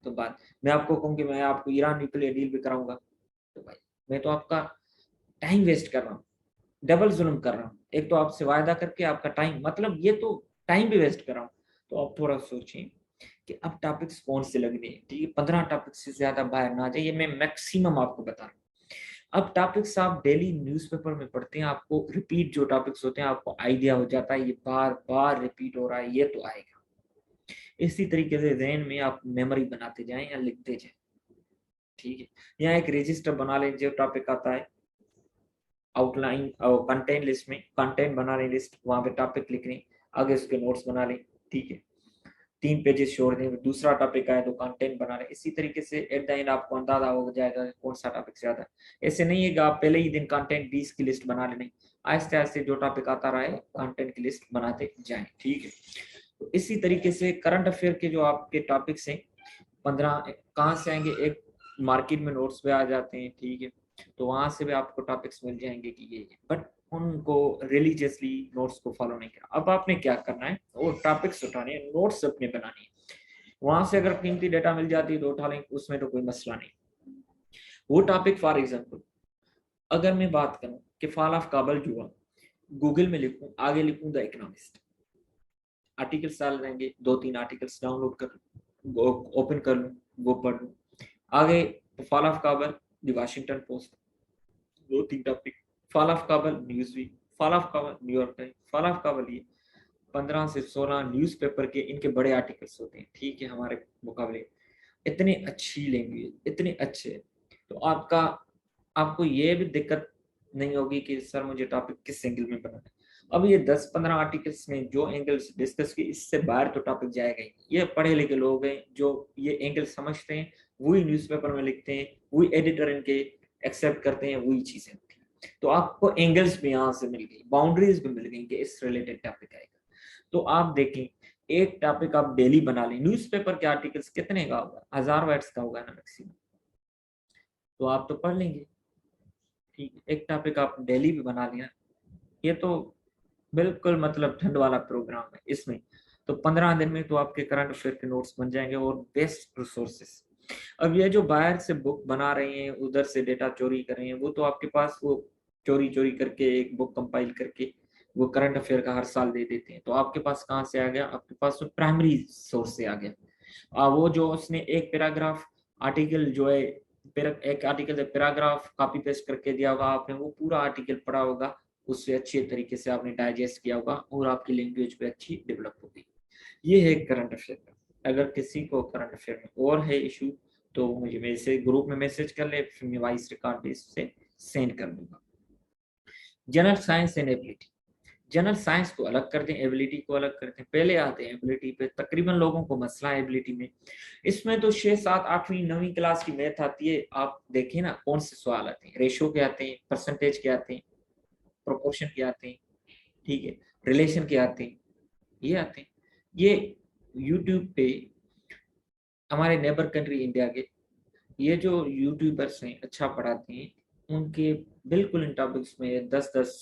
तो बात, मैं आपको कहूँ कि मैं आपको ईरान न्यूक्लियर डील भी कराऊंगा, तो भाई मैं तो आपका टाइम वेस्ट कर रहा हूँ, डबल जुल्म कर रहा हूँ। एक तो आपसे वायदा करके आपका टाइम, मतलब ये तो टाइम भी वेस्ट कर रहा हूँ। तो आप थोड़ा सोचिए कि अब टॉपिक्स कौन से लगने हैं, ठीक है। 15 टॉपिक से ज्यादा बाहर ना जाइए, मैं मैक्सिमम आपको बता रहा हूँ। अब टॉपिक्स आप डेली न्यूज़पेपर में पढ़ते हैं, आपको रिपीट जो टॉपिक्स होते हैं आपको आइडिया हो जाता है ये बार बार रिपीट हो रहा है, ये तो आएगा। इसी तरीके से ज़हन में आप मेमोरी बनाते जाएं या लिखते जाएं, ठीक है। यहाँ एक रजिस्टर बना लें, जो टॉपिक आता है आउटलाइन और कंटेंट लिस्ट में, कंटेंट बना लें लिस्ट, वहां पे टॉपिक लिख लें, आगे उसके नोट्स बना लें, ठीक है। 3 पेजेस छोड़ दें, दूसरा टॉपिक आए तो कंटेंट बना लें। इसी तरीके से एट द एंड आपको अंदाजा हो जाएगा कि कौन सा टॉपिक ज्यादा है। ऐसे नहीं है कि आप पहले ही दिन कंटेंट 20 की लिस्ट बना लें, आहिस्ते आहिस्ते जो टॉपिक आता रहे कंटेंट की लिस्ट बनाते जाएं, ठीक है। तो इसी तरीके से करंट अफेयर के जो आपके टॉपिक्स हैं 15 कहाँ से आएंगे, एक मार्केट में नोट्स पे आ जाते हैं, ठीक है। तो वहां से भी आपको टॉपिक्स मिल जाएंगे कि ये, बट उनको रिलीजियसली नोट्स को फॉलो नहीं करना। अब आपने क्या करना है, वो टॉपिक्स उठाने हैं, नोट्स अपने बनाने हैं। वहां से अगर कीमती डेटा मिल जाती है तो उठा लें, उसमें तो कोई मसला नहीं। वो टॉपिक फॉर एग्जाम्पल अगर मैं बात करूं कि फॉल ऑफ काबल जुआ, गूगल में लिखूं, आगे लिखूं द इकोनॉमिस्ट, आर्टिकल्स डाल देंगे, 2-3 आर्टिकल्स डाउनलोड कर ओपन कर लूं, वो पढ़ लूं। आगे फॉल ऑफ काबल the Washington post, 2-3 topic, fall of काबल न्यूज़वीक, फॉल ऑफ काबल न्यूयॉर्क टाइम्स, फॉल ऑफ काबल, ये 15 से 16 न्यूज़पेपर के इनके बड़े आर्टिकल्स होते हैं, ठीक है। हमारे मुकाबले इतनी अच्छी लैंग्वेज, इतने अच्छे, तो आपको ये भी दिक्कत नहीं होगी कि सर मुझे टॉपिक किस एंगल में बनाना है। अब ये 10-15 आर्टिकल्स में जो एंगल्स डिस्कस की, इससे बाहर तो टॉपिक जाएगा ही। ये पढ़े लिखे लोग हैं जो ये एंगल समझते हैं, वही न्यूज़पेपर में लिखते हैं, वही एडिटर इनके एक्सेप्ट करते हैं, वही चीजें होती हैं। तो आपको एंगल्स भी यहाँ से मिल गई, बाउंड्रीज भी मिल गई कि इस रिलेटेड टॉपिक आएगा। तो आप देखें, एक टॉपिक आप डेली बना लें। न्यूज़पेपर के आर्टिकल्स कितने का होगा, 1000 वर्ड्स का होगा ना मैक्सिमम, तो आप तो पढ़ लेंगे, ठीक है। एक टॉपिक आप डेली भी बना लिया, ये तो बिल्कुल मतलब ठंड वाला प्रोग्राम है इसमें। तो 15 दिन में तो आपके करंट अफेयर के नोट्स बन जाएंगे और बेस्ट रिसोर्सेस। अब ये जो बाहर से बुक बना रहे हैं, उधर से डेटा चोरी कर रहे हैं, वो तो आपके पास वो चोरी चोरी करके एक बुक कंपाइल करके वो करंट अफेयर का हर साल दे देते हैं। तो आपके पास कहाँ से आ गया, आपके पास तो प्राइमरी सोर्स से आ गया। वो जो उसने एक पैराग्राफ आर्टिकल जो है, एक आर्टिकल से पैराग्राफ कॉपी पेस्ट करके दिया होगा, आपने वो पूरा आर्टिकल पढ़ा होगा, उससे अच्छे तरीके से आपने डाइजेस्ट किया होगा और आपकी लैंग्वेज पे अच्छी डेवलप होगी। ये है करंट अफेयर का। अगर किसी को करंट अफेयर में और है इशू तो मुझे मेरे ग्रुप में मैसेज कर ले, फिर मैं वॉइस रिकॉर्ड बेस से सेंड कर दूंगा। General science and ability, general science को अलग करते हैं, एबिलिटी को अलग करते हैं। पहले आते हैं एबिलिटी पे। तकरीबन लोगों को मसला है एबिलिटी में। इसमें तो 6, 7, 8वीं 9वीं क्लास की मैथ आती है। आप देखें ना कौन से सवाल आते हैं, रेशो के आते हैं, परसेंटेज के आते हैं, प्रोपोर्शन के आते हैं, ठीक है, रिलेशन के आते हैं, ये आते हैं। ये यूट्यूब पे हमारे नेबर कंट्री इंडिया के ये जो यूट्यूबर्स हैं अच्छा पढ़ाते हैं, उनके बिल्कुल इन टॉपिक्स में 10-10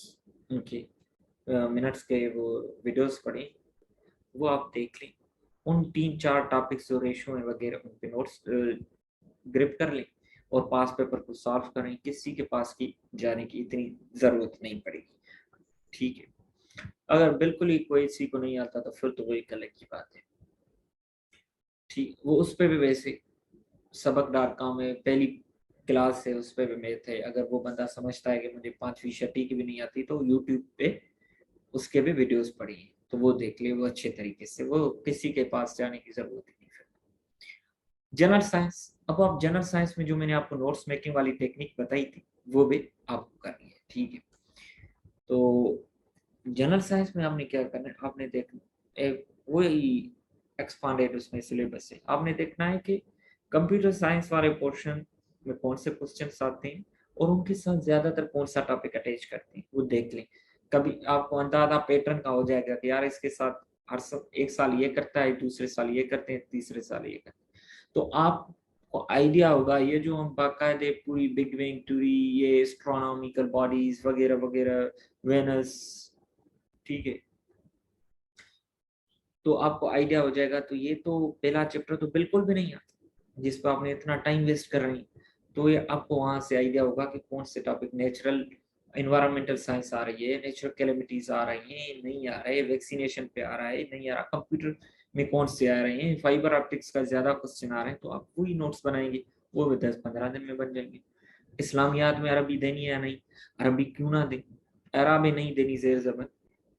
उनके मिनट्स के वो वीडियोस पढ़ें, वो आप देख लें। उन 3-4 टॉपिक्स जो रेशो है वगैरह उन पे नोट्स ग्रिप कर लें और पास पेपर को सॉल्व करें। किसी के पास की जाने की इतनी ज़रूरत नहीं पड़ेगी, ठीक है। अगर बिल्कुल ही कोई किसी को नहीं आता तो फिर तो वो एक अलग की बात है, ठीक। वो उस पर भी वैसे सबक.com में पहली क्लास है, उस पर भी मैथ है। अगर वो बंदा समझता है कि मुझे 5वीं 6वीं की भी नहीं आती तो यूट्यूब पे उसके भी वीडियोस पड़ी हैं, तो वो देख ले, वो अच्छे तरीके से, वो किसी के पास जाने की जरूरत ही नहीं। फिर जनरल साइंस, अब आप जनरल साइंस में जो मैंने आपको नोट्स मेकिंग वाली टेक्निक बताई थी वो भी आपको करनी है, ठीक है। तो जनरल साइंस में आपने क्या करना है, आपने देखना वही एक्सपांडेड उसमें सिलेबस है। आपने देखना है कि कंप्यूटर साइंस वाले पोर्शन में कौन से क्वेश्चंस आते हैं और उनके साथ ज्यादातर कौन सा टॉपिक अटैच करते हैं, वो देख लें। कभी आपको अंदाजा पैटर्न का हो जाएगा कि यार इसके साथ हर सब एक साल ये करता है, दूसरे साल ये करते हैं, तीसरे साल ये करते हैं। तो आपको आइडिया होगा ये जो हम बाकायदे पूरी बिग बैंग थ्योरी, ये एस्ट्रोनॉमिकल बॉडीज वगैरह वगैरह, वेनस, ठीक है, तो आपको आइडिया हो जाएगा। तो ये तो पहला चैप्टर तो बिल्कुल भी नहीं आता जिस पर आपने इतना टाइम वेस्ट कर रहे हैं। तो ये आपको वहां से आइडिया होगा कि कौन से टॉपिक, नेचुरल इन्वायरमेंटल साइंस आ रही है, नेचुरल कैलेमिटीज आ रही हैं, नहीं आ रहा है, वैक्सीनेशन पे आ रहा है, नहीं आ रहा, कंप्यूटर में कौन से आ रहे हैं, फाइबर ऑप्टिक्स का ज्यादा क्वेश्चन आ रहे हैं, तो आप वही नोट्स बनाएंगे, वो भी 10-15 दिन में बन जाएंगे। इस्लामियात में अरबी देनी है या नहीं, अरबी क्यों ना दे, अरबी नहीं देनी जेर जबर,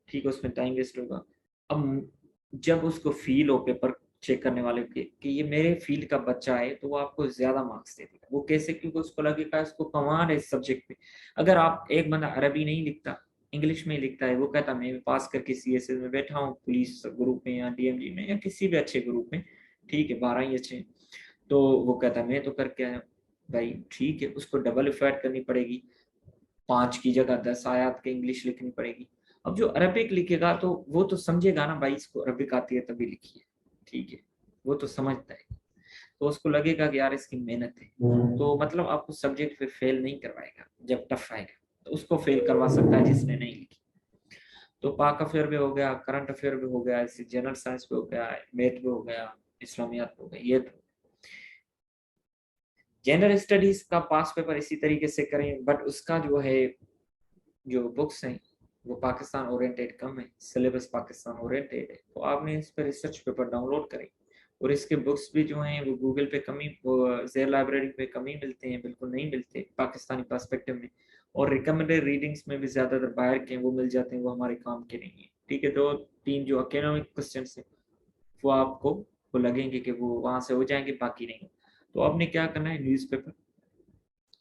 ठीक है, उसमें टाइम वेस्ट होगा। अब जब उसको फील हो पेपर चेक करने वाले के कि ये मेरे फील्ड का बच्चा है, तो वो आपको ज्यादा मार्क्स दे देगा। वो कैसे? क्योंकि उसको लगेगा इसको कमाल है इस सब्जेक्ट में। अगर आप एक बंदा अरबी नहीं लिखता, इंग्लिश में ही लिखता है, वो कहता मैं पास करके सीएसएस में बैठा हूँ, पुलिस ग्रुप में या डीएमजी में या किसी भी अच्छे ग्रुप में, ठीक है, 12 ही अच्छे हैं, तो वो कहता मैं तो करके आया। भाई ठीक है, उसको डबल एफर्ट करनी पड़ेगी, 5 की जगह 10 आयत के इंग्लिश लिखनी पड़ेगी। अब जो अरबिक लिखेगा तो वो तो समझेगा ना भाई इसको अरबिक आती है तभी लिखी है, ठीक है, वो तो समझता है, तो उसको लगेगा कि यार इसकी मेहनत है। तो मतलब आपको सब्जेक्ट पे फेल नहीं करवाएगा, जब टफ आएगा तो उसको फेल करवा सकता है जिसने नहीं लिखी। तो पाक अफेयर भी हो गया, करंट अफेयर भी हो गया, ऐसे जनरल साइंस भी हो गया, मैथ भी हो गया, इस्लामियात हो गया। ये तो जनरल स्टडीज का पास पेपर इसी तरीके से करें, बट उसका जो है, जो बुक्स हैं वो पाकिस्तान ओरिएंटेड कम है, सिलेबस पाकिस्तान ओरिएंटेड है, तो आपने इस पर रिसर्च पेपर डाउनलोड करें। और इसके बुक्स भी जो हैं वो गूगल पे कमी, जेर लाइब्रेरी पे कमी मिलते हैं, बिल्कुल नहीं मिलते पाकिस्तानी पर्सपेक्टिव में। और रिकमेंडेड रीडिंग्स में भी ज्यादातर बाहर के वो मिल जाते हैं, वो हमारे काम के नहीं है, ठीक है। 2-3 जो एकेडमिक क्वेश्चन है वो आपको वो लगेंगे कि वो वहां से हो जाएंगे, बाकी नहीं। तो आपने क्या करना है, न्यूज़पेपर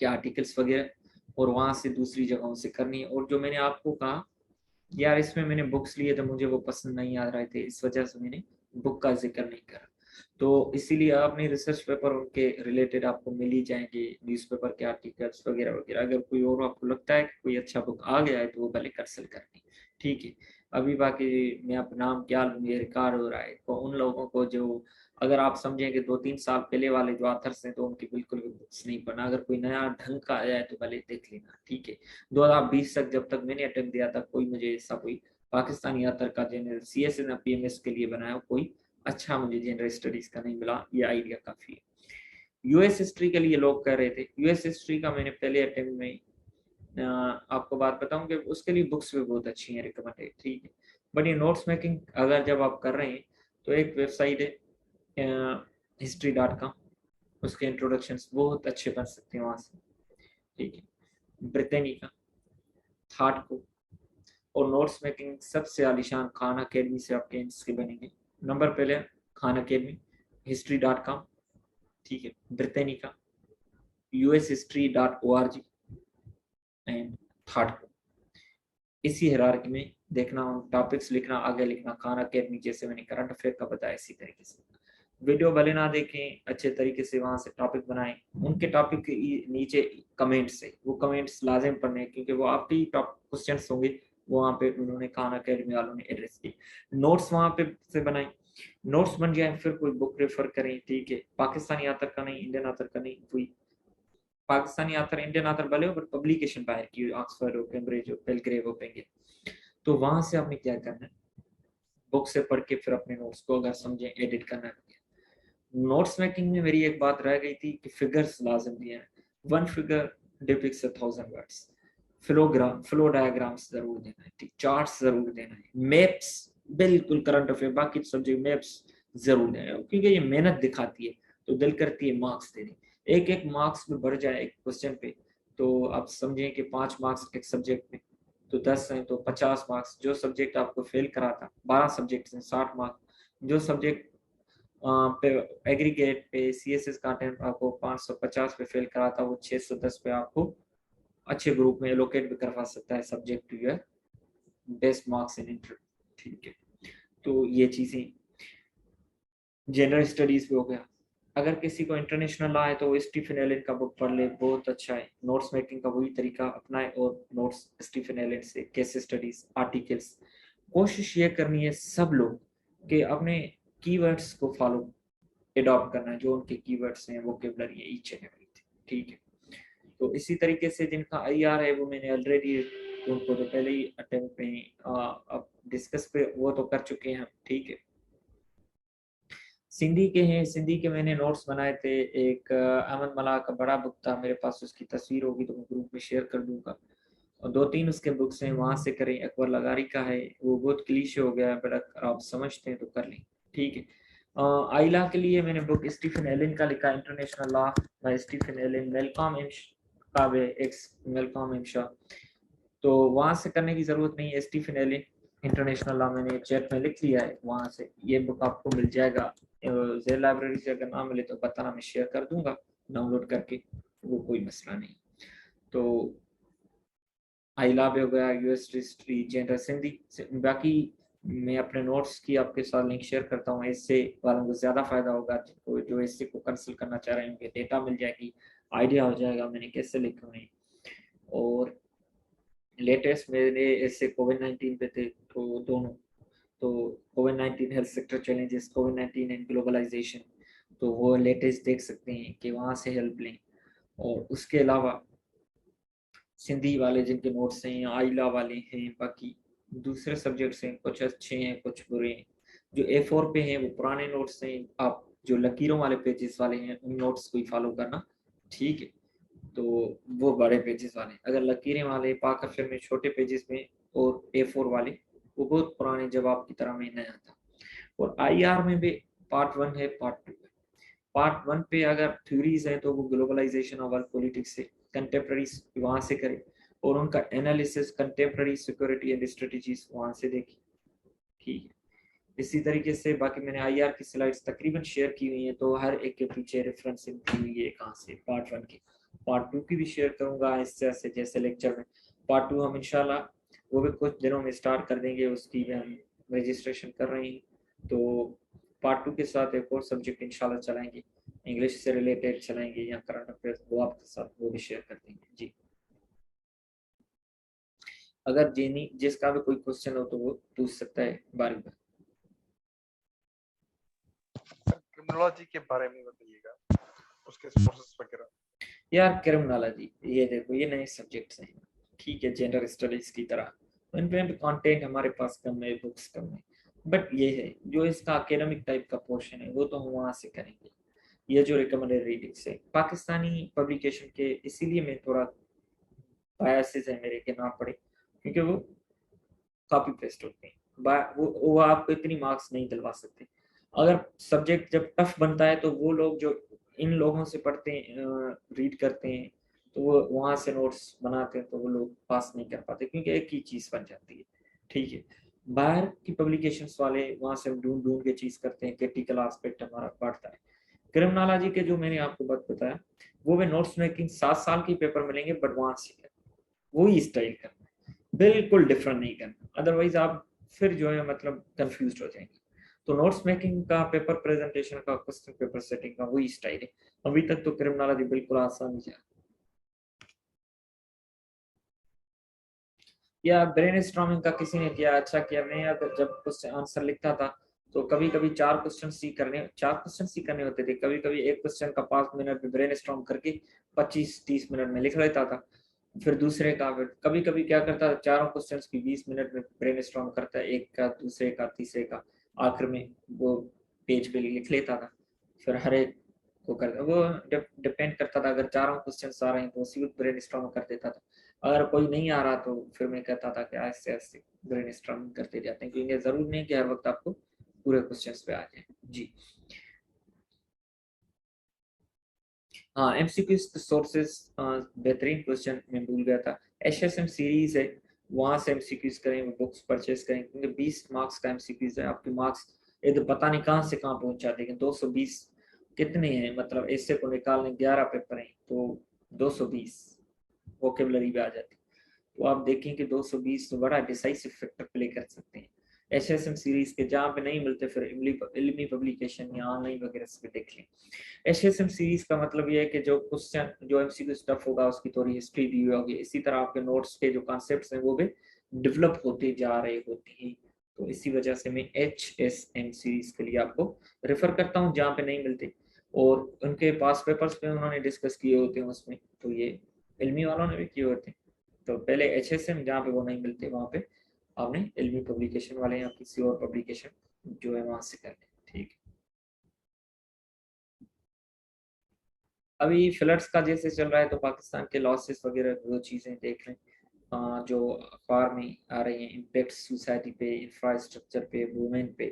के आर्टिकल्स वगैरह और वहां से दूसरी जगहों से करनी है। और जो मैंने आपको कहा यार इसमें मैंने बुक्स लिए तो मुझे वो पसंद नहीं आ रहे थे, इस वजह से मैंने बुक का जिक्र नहीं करा। तो इसीलिए आपने रिसर्च पेपर उनके रिलेटेड आपको मिल ही जाएंगे, न्यूज़पेपर के आर्टिकल्स वगैरह वगैरह। अगर कोई और आपको लगता है कि कोई अच्छा बुक आ गया है तो वो पहले कंसल्ट करनी, ठीक है। अभी बाकी मैं अपना नाम क्या लूँ, ये रिकॉर्ड हो रहा है, तो उन लोगों को जो, अगर आप समझें कि 2-3 साल पहले वाले जो आथर्स हैं तो उनकी बिल्कुल भी बुक्स नहीं पढ़ना, अगर कोई नया ढंग का आया है तो पहले देख लेना, ठीक है। 2020 तक जब तक मैंने अटेम्प्ट दिया था, कोई मुझे ऐसा कोई पाकिस्तानी आतर का जनरल सीएसएस या पीएमएस के लिए बनाया कोई अच्छा मुझे जनरल स्टडीज का नहीं मिला, ये आइडिया काफी है। यूएस हिस्ट्री के लिए लोग कह रहे थे, यूएस हिस्ट्री का मैंने पहले अटेम्प्ट में आपको बात बताऊं कि उसके लिए बुक्स भी बहुत अच्छी हैं, रिकमेंडेड, ठीक है। बट ये नोट्स मेकिंग अगर जब आप कर रहे हैं तो एक वेबसाइट है history.com, उसके इंट्रोडक्शंस बहुत अच्छे बन सकते हैं वहां से, ठीक है। ब्रिटेनिका, थाट को, और नोट्स मेकिंग सबसे आलिशान खान अकेडमी से आपके इसके बनेंगे। नंबर पहले खान अकेडमी, history.com, ठीक है, ब्रिटेनिका, ushistory.org एंड थाट को। इसी हिरार्की में देखना, टॉपिक्स लिखना, आगे लिखना, खान अकेडमी जैसे मैंने करंट अफेयर का बताया इसी तरीके से। वीडियो भले ना देखें, अच्छे तरीके से वहां से टॉपिक बनाएं, उनके टॉपिक के नीचे कमेंट्स है, वो कमेंट्स लाजिम पढ़ने हैं क्योंकि वो आपके ही टॉप क्वेश्चंस होंगे, वो वहाँ पे उन्होंने खान अकेडमी वालों ने एड्रेस किए। नोट्स वहां पे से बनाएं, नोट्स बन जाए फिर कोई बुक रेफर करें, ठीक है। पाकिस्तानी आतर का नहीं, इंडियन आतर का नहीं, कोई पाकिस्तानी आतर इंडियन आतर भले हो पर पब्लिकेशन बाहर की, ऑक्सफर्ड हो, कैम्ब्रिज हो, बेलग्रेव हो, पेंगे, तो वहां से आपने क्या करना है, बुक से पढ़ के फिर अपने नोट्स को अगर समझें एडिट करना है। नोट्स मेकिंग में मेरी एक बात रह गई थी कि फिगर्स लाजम दिए हैं, 1 figure depicts 1000 words, flow diagrams जरूर देना है, ठीक, चार्ट्स जरूर देना है, मैप्स बिल्कुल करंट अफेयर बाकी सब्जेक्ट मैप्स जरूर देना है, क्योंकि ये मेहनत दिखाती है तो दिल करती है मार्क्स देने। एक एक मार्क्स भी बढ़ जाए एक क्वेश्चन पे तो आप समझें कि 5 मार्क्स एक सब्जेक्ट में तो 10 हैं तो 50 मार्क्स। जो सब्जेक्ट आपको फेल करा था, 12 सब्जेक्ट हैं 60 मार्क्स। जो सब्जेक्ट पे एग्रीगेट पे सीएसएस का अटेम्प्ट आपको 550 पे फेल करा था, वो 610 पे आपको अच्छे ग्रुप में एलोकेट भी करवा सकता है, subject to your best marks in inter, ठीक है। तो ये चीजें जनरल स्टडीज भी हो गया। अगर किसी को इंटरनेशनल आए तो स्टीफन एलन का बुक पढ़ ले, बहुत अच्छा है। नोट्स मेकिंग का वही तरीका अपनाए और नोट्स स्टीफन एलन से, केस स्टडीज, आर्टिकल्स। कोशिश ये करनी है सब लोग कि अपने कीवर्ड्स को फॉलो एडॉप्ट करना है, जो उनके कीवर्ड्स हैं, वोकैबुलरी है, ईच एंड एवरीथिंग, ठीक है। तो इसी तरीके से जिनका आईआर है वो मैंने ऑलरेडी उनको तो पहले ही अटेम्प्ट में अब डिस्कस पे वो तो कर चुके हैं हम, ठीक है। सिंधी के हैं, सिंधी के मैंने नोट्स बनाए थे। एक अहमद मलाह का बड़ा बुक था मेरे पास, उसकी तस्वीर होगी तो मैं ग्रुप में शेयर कर दूंगा। और 2-3 उसके बुक्स हैं, वहां से करें। अकबर लगारी का है, वो बहुत क्लीशे हो गया है बट अगर आप समझते हैं तो कर लें, ठीक है। आइला के लिए मैंने बुक स्टीफन एलन का लिखा, international law by Stephen Allen, Malcolm काबे एक्स वेलकम इंशा। तो वहां से करने की जरूरत नहीं है। स्टीफन एलिन इंटरनेशनल लॉ मैंने चैट में लिख लिया है, वहां से ये बुक आपको मिल जाएगा। जेल लाइब्रेरी से अगर ना मिले तो बताना, मैं शेयर कर दूंगा डाउनलोड करके, वो कोई मसला नहीं। तो आई लव हो गया, यूएस हिस्ट्री, जेंडर, सिंधी। बाकी मैं अपने नोट्स की आपके साथ लिंक शेयर करता हूँ, इससे वालों को ज़्यादा फायदा होगा, जिनको जो इससे को कंसल्ट करना चाह रहे हैं उनके डेटा मिल जाएगी, आइडिया हो जाएगा मैंने कैसे लिखा है। और लेटेस्ट मेरे ऐसे कोविड-19 पे थे, तो दोनों, तो कोविड-19 हेल्थ सेक्टर चैलेंजेस, कोविड-19 एंड ग्लोबलाइजेशन, तो वो लेटेस्ट देख सकते हैं कि वहाँ से हेल्प लें। और उसके अलावा सिंधी वाले जिनके नोट्स हैं, आइला वाले हैं, बाकी दूसरे सब्जेक्ट्स हैं, कुछ अच्छे हैं कुछ बुरे हैं। जो A4 पे हैं वो पुराने नोट्स हैं, आप जो लकीरों वाले पेजेस वाले हैं उन नोट्स को ही फॉलो करना, ठीक है। तो वो बड़े पेजेस वाले, अगर लकीरें वाले पाक अक्षर में छोटे पेजेस में, और A4 वाले वो बहुत पुराने, जब आपकी तरह में नया था। और IR में भी पार्ट 1 है, पार्ट 2 है। पार्ट 1 पे अगर थ्योरीज है तो वो ग्लोबलाइजेशन और वर्ल्ड पॉलिटिक्स से कंटेम्प्रेरी वहां से करें, और उनका analysis contemporary security and strategies वहां से देखें, ठीक है। इसी तरीके से बाकी मैंने IR की स्लाइड्स तकरीबन शेयर की हुई हैं, तो हर एक के पीछे रेफरेंस दी हुई है कहाँ से, पार्ट 1 की। पार्ट 2 की भी शेयर करूंगा इस तरह से, जैसे लेक्चर में। पार्ट 2 हम इंशाल्लाह वो भी कुछ दिनों में स्टार्ट कर देंगे, उसकी भी हम रजिस्ट्रेशन कर रहे हैं। तो पार्ट 2 के साथ एक और सब्जेक्ट इंशाल्लाह चलाएंगे, इंग्लिश से रिलेटेड चलाएंगे या करंट अफेयर्स, वो आपके साथ वो भी शेयर कर देंगे जी। अगर जिसका भी कोई क्वेश्चन हो तो वो पूछ सकता है बारी बारी। क्रिमिनोलॉजी के बारे में बताइएगा, उसके सोर्सेस वगैरह। यार क्रिमिनोलॉजी, ये देखो ये नए सब्जेक्ट्स हैं, ठीक है, जेंडर स्टडीज की तरह, तो इन पे कंटेंट हमारे पास कम है, बुक्स कम है। बट ये है जो इसका एकेडमिक टाइप का पोर्शन है वो तो हम वहाँ से करेंगे। ये जो रिकमेंडेड रीडिंग्स है पाकिस्तानी पब्लिकेशन के, इसीलिए मैं थोड़ा बायसेस है मेरे के ना पड़े, क्योंकि वो कॉपी पेस्ट होते हैं, वो आपको इतनी मार्क्स नहीं दिलवा सकते। अगर सब्जेक्ट जब टफ बनता है तो वो लोग जो इन लोगों से पढ़ते हैं, रीड करते हैं, तो वो वहां से नोट्स बनाते हैं, तो वो लोग पास नहीं कर पाते, क्योंकि एक ही चीज बन जाती है, ठीक है। बाहर की पब्लिकेशंस वाले वहां से ढूंढ ढूंढ के चीज करते हैं, क्रिटिकल एस्पेक्ट हमारा बढ़ता है। क्रिमिनोलॉजी के जो मैंने आपको बात बताया, वो वे नोट्स मेकिंग 7 साल के पेपर मिलेंगे, बट वहां से वही स्टाइल करना है, बिल्कुल डिफरेंट नहीं करना, अदरवाइज आप फिर जो है मतलब कंफ्यूज हो जाएंगे। तो नोट्स मेकिंग का, पेपर प्रेजेंटेशन का, क्वेश्चन पेपर सेटिंग का वही स्टाइल है। अभी तक तो क्रिमिनोलॉजी बिल्कुल आसान है। या ब्रेन स्टॉर्मिंग का किसी ने किया, अच्छा किया। मैं अगर जब क्वेश्चन आंसर लिखता था तो कभी कभी 4 क्वेश्चन सी करने होते थे, कभी कभी एक क्वेश्चन का 5 मिनट में ब्रेन स्टॉर्म करके 25-30 मिनट में लिख लेता था। फिर दूसरे का, फिर कभी कभी क्या करता था, चारों क्वेश्चंस की 20 मिनट में ब्रेन स्टॉर्म करता है, एक का, दूसरे का, तीसरे का, आखिर में वो पेज पे लिख लेता था। फिर हर एक को करता, वो डिपेंड करता था, अगर चारों क्वेश्चन आ रहे हैं तो उसी वक्त ब्रेन स्टॉर्म कर देता था। अगर कोई नहीं आ रहा तो फिर मैं कहता था कि ऐसे ऐसे ब्रेन स्टॉर्म करते जाते हैं, क्योंकि जरूर नहीं कि हर वक्त आपको पूरे क्वेश्चंस पे आ जाए जी। हाँ, MCQ सोर्सेज, बेहतरीन क्वेश्चन मैं भूल गया था। HSM सीरीज है, वहां से MCQs करें, बुक्स परचेज करें, क्योंकि 20 मार्क्स का MCQs है। आपके मार्क्स ये तो पता नहीं कहाँ से कहाँ पहुंचा देंगे। 220 कितने हैं, मतलब ऐसे को निकालने 11 पेपर हैं, तो 220 वोकेबलरी भी आ जाती है। तो आप देखें कि 220 तो बड़ा डिसाइसिव फैक्टर प्ले कर सकते हैं। HSM सीरीज के जहाँ पे नहीं मिलते फिर इल्मी पब्लिकेशन या ऑनलाइन वगैरह से देख लें। HSM सीरीज का मतलब ये है कि जो क्वेश्चन, जो MCQ स्टफ होगा उसकी थोड़ी हिस्ट्री दी हुई होगी, इसी तरह आपके नोट्स के जो कॉन्सेप्ट्स हैं वो भी डेवलप होते जा रहे होते हैं। तो इसी वजह से मैं HSM सीरीज के लिए आपको रेफर करता हूँ जहाँ पे नहीं मिलते, और उनके पास पेपर्स पे उन्होंने डिस्कस किए होते हैं उसमें, तो ये इल्मी वालों ने भी किए होते हैं। तो पहले HSM जहाँ पे वो नहीं मिलते वहाँ पे आपने इल्मी पब्लिकेशन वाले या किसी और पब्लिकेशन जो है वहां से कर लें, ठीक है। अभी फ्लड्स का जैसे चल रहा है तो पाकिस्तान के लॉसेस वगैरह वो चीज़ें देख लें, जो अखबार में आ रही हैं, इम्पेक्ट सोसाइटी पे, इंफ्रास्ट्रक्चर पे, वुमेन पे,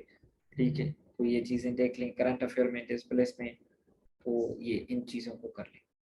ठीक है। तो ये चीज़ें देख लें, करंट अफेयर में, डिस्प्लेसमेंट, तो ये इन चीज़ों को कर लें।